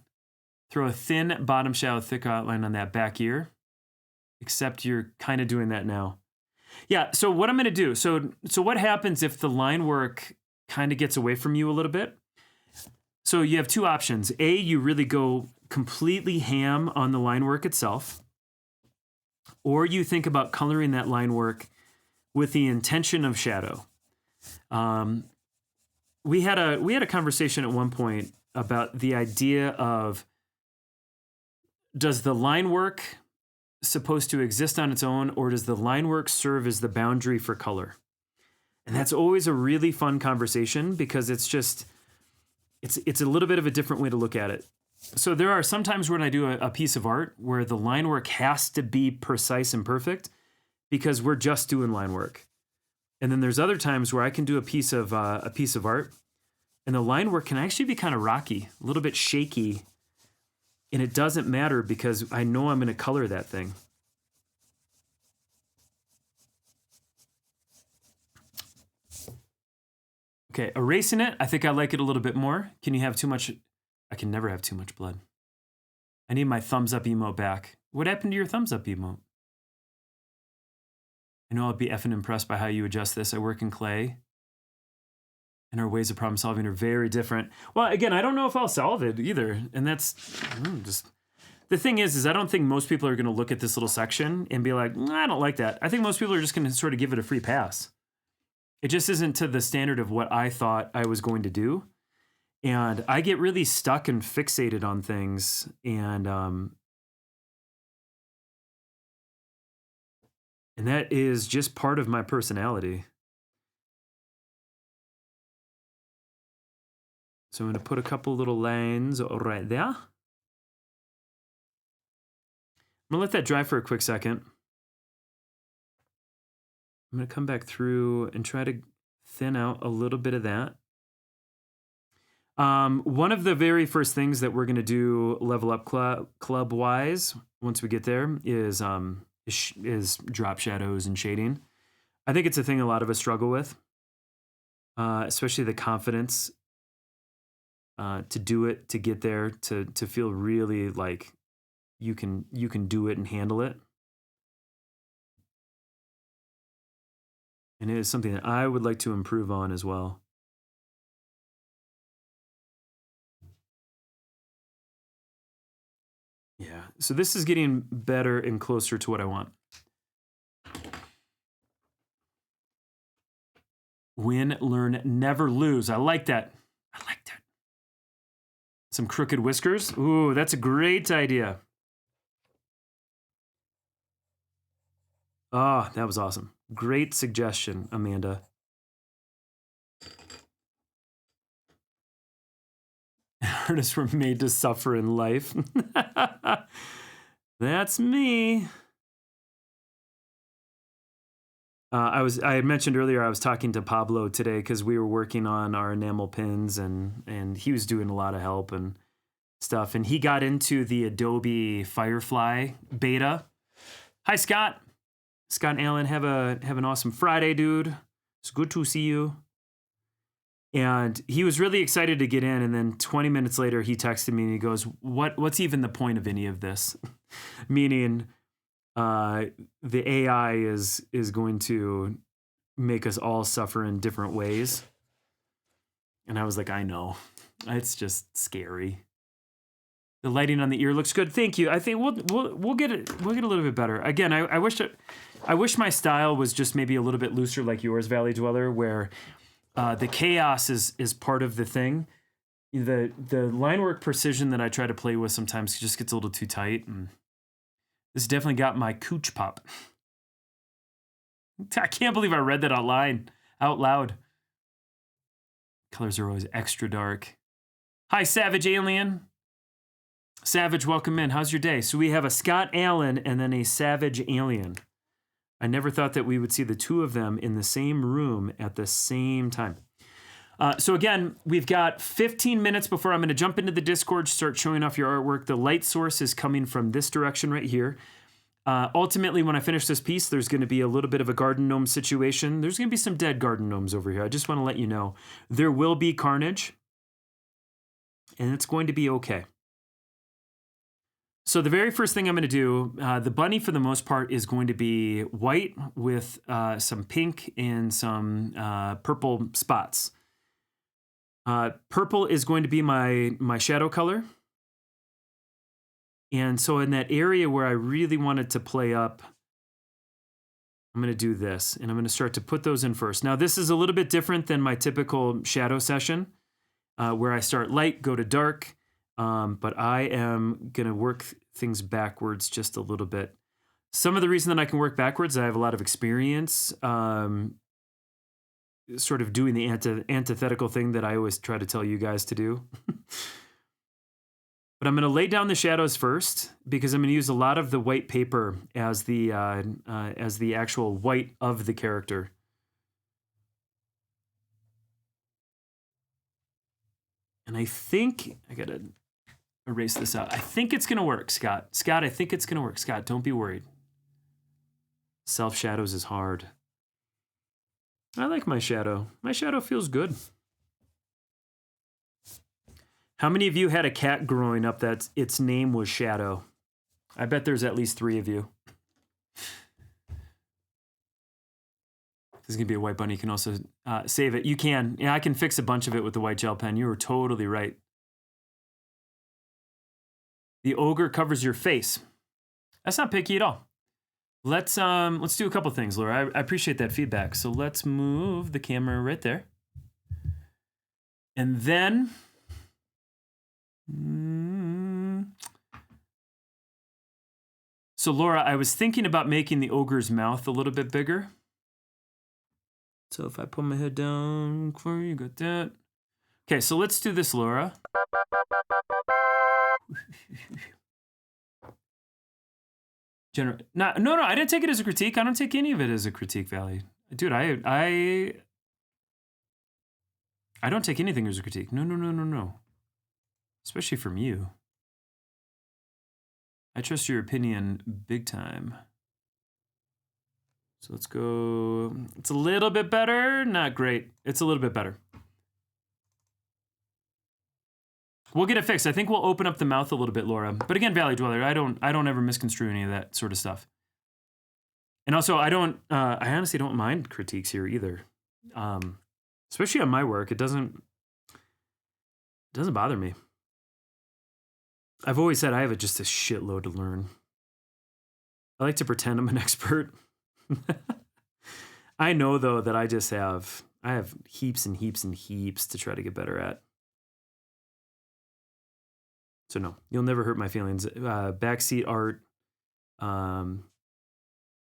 Throw a thin bottom shadow, thick outline on that back ear. Except you're kind of doing that now. Yeah, so what I'm going to do, so what happens if the line work kind of gets away from you a little bit? So you have two options. A, you really go completely ham on the line work itself. Or you think about coloring that line work with the intention of shadow. We had a conversation at one point about the idea of, does the line work supposed to exist on its own, or does the line work serve as the boundary for color? And that's always a really fun conversation because it's a little bit of a different way to look at it. So there are some times when I do a piece of art where the line work has to be precise and perfect because we're just doing line work. And then there's other times where I can do a piece of art and the line work can actually be kind of rocky, a little bit shaky. And it doesn't matter because I know I'm going to color that thing. Okay, erasing it, I think I like it a little bit more. Can you have too much? I can never have too much blood. I need my thumbs up emote back. What happened to your thumbs up emote? I know I'll be effing impressed by how you adjust this. I work in clay. And our ways of problem solving are very different. Well, again, I don't know if I'll solve it either. And that's just... The thing is I don't think most people are going to look at this little section and be like, I don't like that. I think most people are just going to sort of give it a free pass. It just isn't to the standard of what I thought I was going to do. And I get really stuck and fixated on things. And that is just part of my personality. So I'm going to put a couple little lines right there. I'm going to let that dry for a quick second. I'm going to come back through and try to thin out a little bit of that. One of the very first things that we're going to do level up club wise, once we get there, is drop shadows and shading. I think it's a thing a lot of us struggle with, especially the confidence to do it, to get there, to feel really like you can do it and handle it. And it is something that I would like to improve on as well. Yeah, so this is getting better and closer to what I want. Win, learn, never lose. I like that. I like that. Some crooked whiskers. Ooh, that's a great idea. Oh, that was awesome. Great suggestion, Amanda. Artists were made to suffer in life. That's me. I had mentioned earlier I was talking to Pablo today because we were working on our enamel pins and he was doing a lot of help and stuff. And he got into the Adobe Firefly beta. Hi, Scott. Scott and Alan, have an awesome Friday, dude. It's good to see you. And he was really excited to get in. And then 20 minutes later, he texted me and he goes, what's even the point of any of this? Meaning the AI is going to make us all suffer in different ways. And I was like, I know. It's just scary. The lighting on the ear looks good. Thank you. I think we'll get it. We'll get a little bit better. Again, I wish my style was just maybe a little bit looser like yours, Valley Dweller, where the chaos is part of the thing. The line work precision that I try to play with sometimes just gets a little too tight. And this definitely got my cooch pop. I can't believe I read that out loud. Colors are always extra dark. Hi, Savage Alien. Savage, welcome in. How's your day? So we have a Scott Allen and then a Savage Alien. I never thought that we would see the two of them in the same room at the same time. So again, we've got 15 minutes before I'm going to jump into the Discord, start showing off your artwork. The light source is coming from this direction right here. Ultimately, when I finish this piece, there's going to be a little bit of a garden gnome situation. There's going to be some dead garden gnomes over here. I just want to let you know. There will be carnage, and it's going to be okay. So the very first thing I'm going to do, the bunny for the most part is going to be white with some pink and some purple spots. Purple is going to be my shadow color. And so in that area where I really wanted to play up, I'm going to do this, and I'm going to start to put those in first. Now, this is a little bit different than my typical shadow session, where I start light, go to dark, but I am going to work things backwards just a little bit. Some of the reason that I can work backwards, I have a lot of experience sort of doing the antithetical thing that I always try to tell you guys to do. But I'm going to lay down the shadows first because I'm going to use a lot of the white paper as the actual white of the character. And I think I got to erase this out. I think it's going to work, Scott. Scott, I think it's going to work. Scott, don't be worried. Self-shadows is hard. I like my shadow. My shadow feels good. How many of you had a cat growing up that its name was Shadow? I bet there's at least 3 of you. This is going to be a white bunny. You can also save it. You can. Yeah, I can fix a bunch of it with the white gel pen. You were totally right. The ogre covers your face. That's not picky at all. Let's do a couple things, Laura. I appreciate that feedback. So let's move the camera right there. And then... So Laura, I was thinking about making the ogre's mouth a little bit bigger. So if I put my head down for you, got that. Okay, so let's do this, Laura. No, I didn't take it as a critique. I don't take any of it as a critique, Valley. Dude, I don't take anything as a critique. No. Especially from you. I trust your opinion big time. So let's go. It's a little bit better. Not great. It's a little bit better. We'll get it fixed. I think we'll open up the mouth a little bit, Laura. But again, Valley Dweller, I don't ever misconstrue any of that sort of stuff. And also, I honestly don't mind critiques here either. Especially on my work, it doesn't bother me. I've always said I have just a shitload to learn. I like to pretend I'm an expert. I know, though, that I have heaps and heaps and heaps to try to get better at. So no, you'll never hurt my feelings. Backseat art,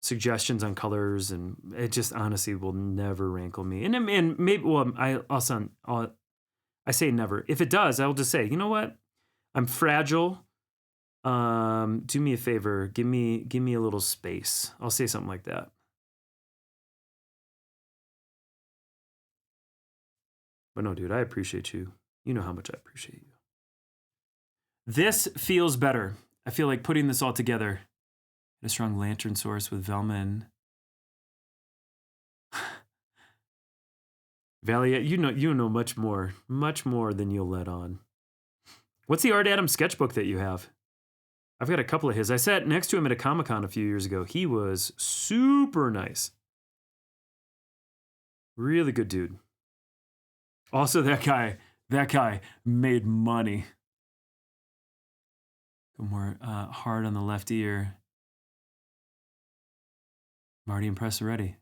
suggestions on colors, and it just honestly will never rankle me. And maybe, well, I say never. If it does, I'll just say, you know what? I'm fragile. Do me a favor. Give me a little space. I'll say something like that. But no, dude, I appreciate you. You know how much I appreciate you. This feels better. I feel like putting this all together. A strong lantern source with Velma and Valley, you know much more than you'll let on. What's the Art Adams sketchbook that you have? I've got a couple of his. I sat next to him at a Comic-Con a few years ago. He was super nice. Really good dude. Also, that guy made money. Go more hard on the left ear. I'm already impressed already.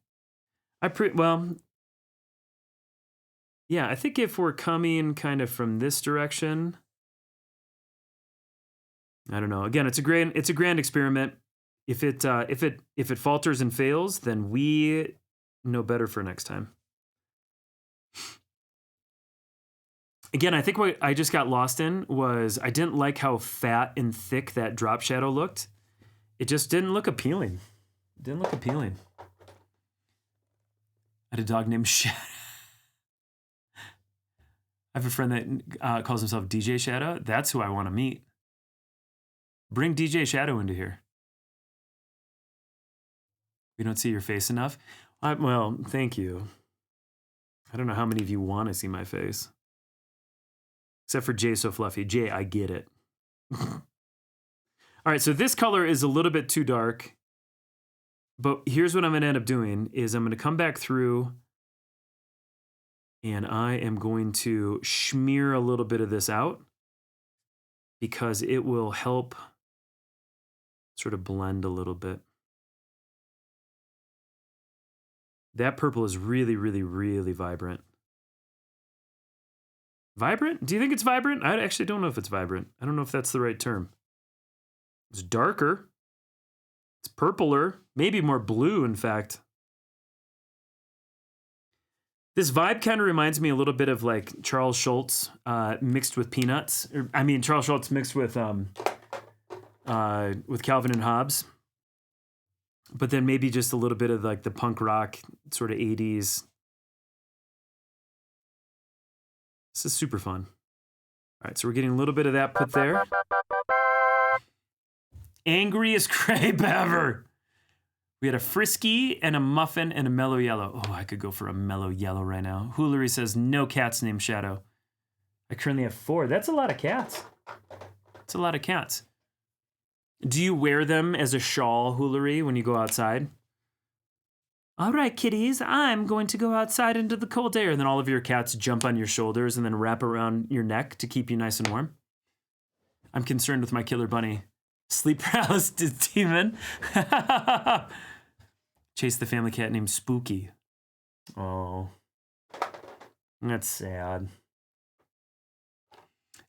Yeah, I think if we're coming kind of from this direction, I don't know. Again, it's a grand experiment. If it falters and fails, then we know better for next time. Again, I think what I just got lost in was I didn't like how fat and thick that drop shadow looked. It just didn't look appealing. I had a dog named Shadow. I have a friend that calls himself DJ Shadow. That's who I want to meet. Bring DJ Shadow into here. We don't see your face enough. Well, thank you. I don't know how many of you want to see my face. Except for Jay So Fluffy. Jay, I get it. All right, so this color is a little bit too dark. But here's what I'm going to end up doing is I'm going to come back through and I am going to smear a little bit of this out because it will help sort of blend a little bit. That purple is really, really, really vibrant. Vibrant? Do you think it's vibrant? I actually don't know if it's vibrant. I don't know if that's the right term. It's darker. It's purpler. Maybe more blue, in fact. This vibe kind of reminds me a little bit of like Charles Schultz mixed with Peanuts. Charles Schultz mixed with Calvin and Hobbes. But then maybe just a little bit of like the punk rock sort of 80s. This is super fun. All right, so we're getting a little bit of that put there. Angriest crepe ever. We had a frisky and a muffin and a mellow yellow. Oh, I could go for a mellow yellow right now. Hoolery says, no cats named Shadow. I currently have 4. That's a lot of cats. That's a lot of cats. Do you wear them as a shawl, Hoolery, when you go outside? All right, kitties, I'm going to go outside into the cold air. And then all of your cats jump on your shoulders and then wrap around your neck to keep you nice and warm. I'm concerned with my killer bunny. Sleep paralysis demon. Chase the family cat named Spooky. Oh, that's sad.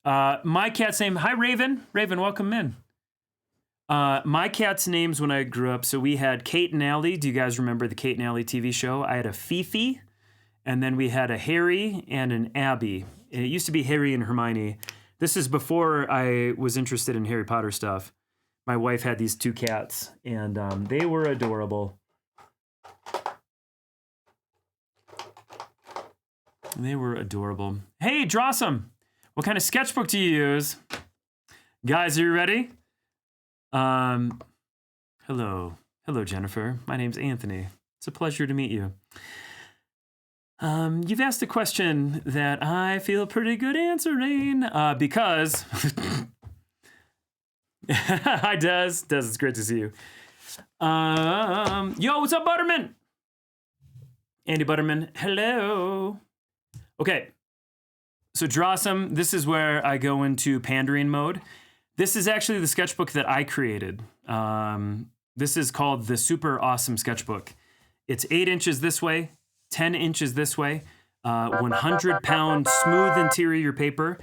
My cat's name, hi Raven. Raven, welcome in. My cat's names when I grew up, so we had Kate and Allie. Do you guys remember the Kate and Allie TV show? I had a Fifi, and then we had a Harry and an Abby. And it used to be Harry and Hermione. This is before I was interested in Harry Potter stuff. My wife had these 2 cats, and they were adorable. They were adorable. Hey, Drossum, what kind of sketchbook do you use? Guys, are you ready? Hello, Jennifer. My name's Anthony. It's a pleasure to meet you. You've asked a question that I feel pretty good answering, because hi, Des. Des, it's great to see you. Yo, what's up, Butterman? Andy Butterman, hello. Okay, so Drossum, this is where I go into pandering mode. This is actually the sketchbook that I created. This is called the Super Awesome Sketchbook. It's 8 inches this way, 10 inches this way, 100-pound smooth interior paper.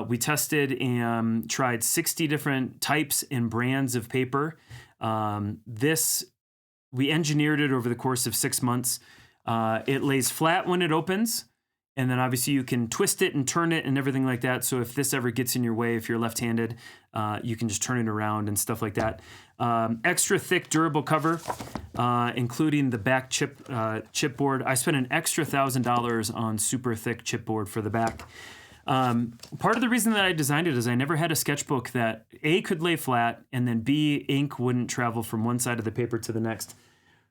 We tested and tried 60 different types and brands of paper. We engineered it over the course of 6 months. It lays flat when it opens. And then obviously you can twist it and turn it and everything like that. So if this ever gets in your way, if you're left-handed, you can just turn it around and stuff like that. Extra thick, durable cover, including the back chipboard. I spent an extra $1,000 on super thick chipboard for the back. Part of the reason that I designed it is I never had a sketchbook that A, could lay flat, and then B, ink wouldn't travel from one side of the paper to the next.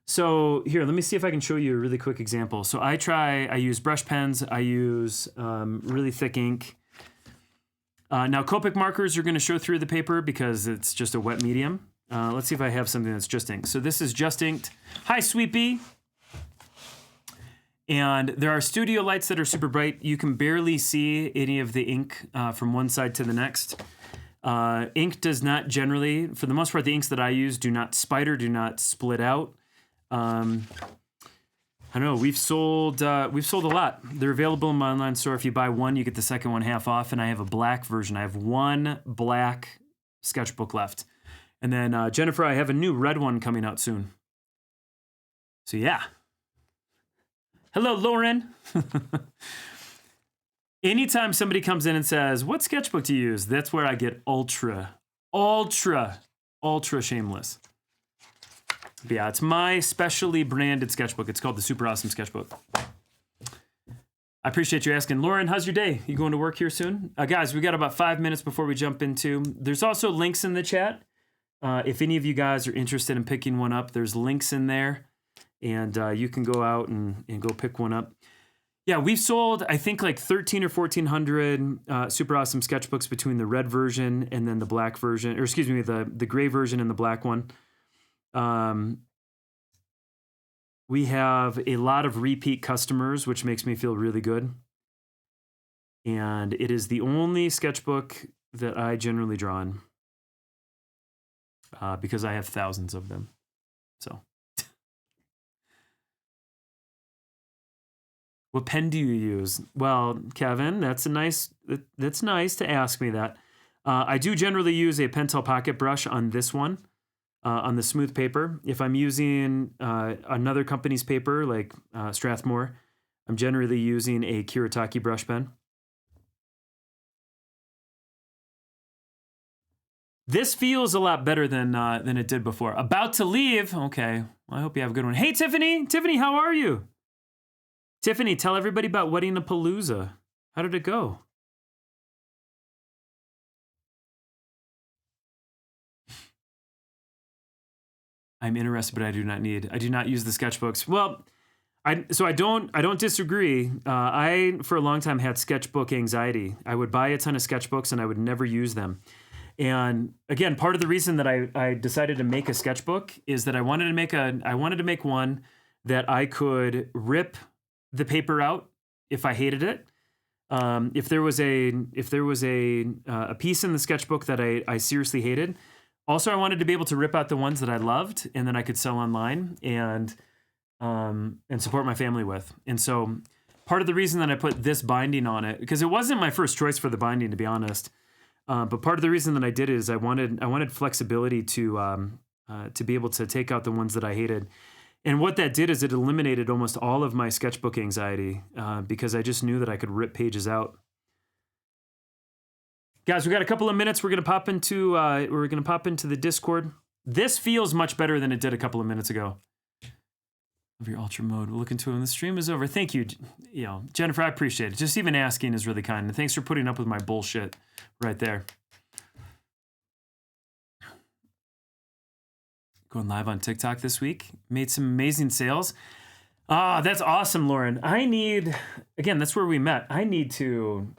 So here, let me see if I can show you a really quick example. So I use brush pens, I use really thick ink. Now Copic markers are going to show through the paper because it's just a wet medium. Let's see if I have something that's just inked. So this is just inked. Hi, Sweet Bee. And there are studio lights that are super bright. You can barely see any of the ink from one side to the next. Ink does not generally, for the most part, the inks that I use do not spider, do not split out. I don't know. We've sold a lot. They're available in my online store. If you buy one, you get the second one half off. And I have a black version. I have one black sketchbook left. And then Jennifer, I have a new red one coming out soon. So yeah. Hello, Lauren. Anytime somebody comes in and says, "What sketchbook do you use?" That's where I get ultra shameless. But yeah, it's my specially branded sketchbook. It's called the Super Awesome Sketchbook. I appreciate you asking. Lauren, how's your day? You going to work here soon? Guys, we got about 5 minutes before we jump into. There's also links in the chat. If any of you guys are interested in picking one up, there's links in there. And you can go out and go pick one up. Yeah, we've sold, I think, like 1,300 or 1,400 Super Awesome sketchbooks between the red version and then the black version, or excuse me, the gray version and the black one. We have a lot of repeat customers, which makes me feel really good. And it is the only sketchbook that I generally draw in because I have thousands of them. So. What pen do you use? Well, Kevin, that's nice to ask me that. I do generally use a Pentel Pocket brush on this one, on the smooth paper. If I'm using another company's paper, like Strathmore, I'm generally using a Kuretake brush pen. This feels a lot better than it did before. About to leave. Okay, well, I hope you have a good one. Hey, Tiffany. Tiffany, how are you? Tiffany, tell everybody about Wedding-a-Palooza. How did it go? I'm interested, but I do not use the sketchbooks. Well, I don't disagree. I for a long time had sketchbook anxiety. I would buy a ton of sketchbooks and I would never use them. And again, part of the reason that I decided to make a sketchbook is that I wanted to make one that I could rip the paper out if I hated it. If there was a piece in the sketchbook that I seriously hated. Also, I wanted to be able to rip out the ones that I loved and then I could sell online and support my family with. And so part of the reason that I put this binding on it, because it wasn't my first choice for the binding, to be honest. But part of the reason that I did it is I wanted flexibility to be able to take out the ones that I hated. And what that did is it eliminated almost all of my sketchbook anxiety because I just knew that I could rip pages out. Guys, we got a couple of minutes. We're gonna pop into the Discord. This feels much better than it did a couple of minutes ago. Of your ultra mode, we'll look into it when the stream is over. Thank you, Jennifer. I appreciate it. Just even asking is really kind, and thanks for putting up with my bullshit right there. Going live on TikTok this week. Made some amazing sales. That's awesome, Lauren. That's where we met. I need to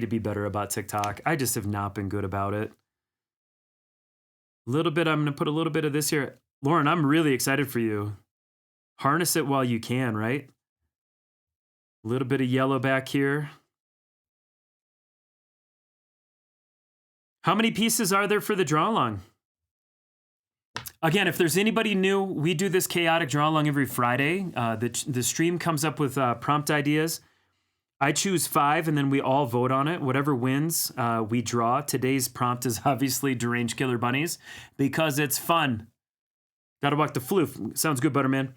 be better about TikTok. I just have not been good about it. I'm going to put a little bit of this here. Lauren, I'm really excited for you. Harness it while you can, right? A little bit of yellow back here. How many pieces are there for the draw along? Again, if there's anybody new, we do this chaotic draw along every Friday. The stream comes up with prompt ideas. I choose 5 and then we all vote on it. Whatever wins, we draw. Today's prompt is obviously Deranged Killer Bunnies because it's fun. Gotta walk the floof. Sounds good, Butterman.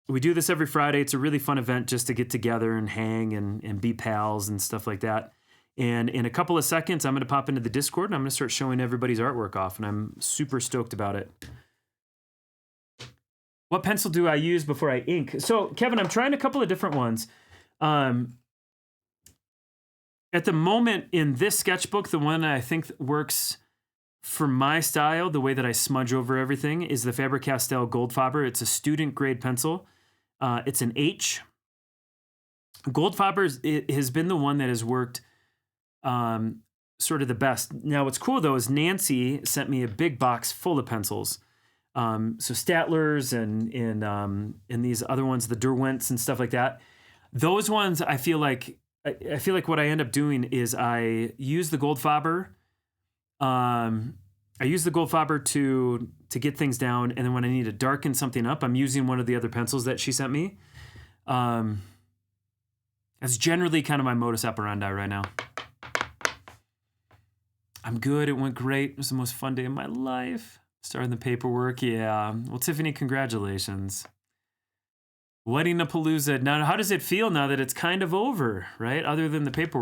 We do this every Friday. It's a really fun event just to get together and hang and be pals and stuff like that. And in a couple of seconds, I'm going to pop into the Discord and I'm going to start showing everybody's artwork off. And I'm super stoked about it. What pencil do I use before I ink? So, Kevin, I'm trying a couple of different ones. At the moment in this sketchbook, the one I think works for my style, the way that I smudge over everything is the Faber-Castell Goldfaber. It's a student grade pencil. It's an H. Goldfaber it has been the one that has worked sort of the best. Now, what's cool though is Nancy sent me a big box full of pencils. So Statler's and these other ones, the Derwents and stuff like that. Those ones, I feel like what I end up doing is I use the Goldfaber. I use the Goldfaber to get things down, and then when I need to darken something up, I'm using one of the other pencils that she sent me. That's generally kind of my modus operandi right now. I'm good. It went great. It was the most fun day of my life. Starting the paperwork. Yeah. Well, Tiffany, congratulations. Wedding-a-palooza. Now, how does it feel now that it's kind of over, right? Other than the paperwork.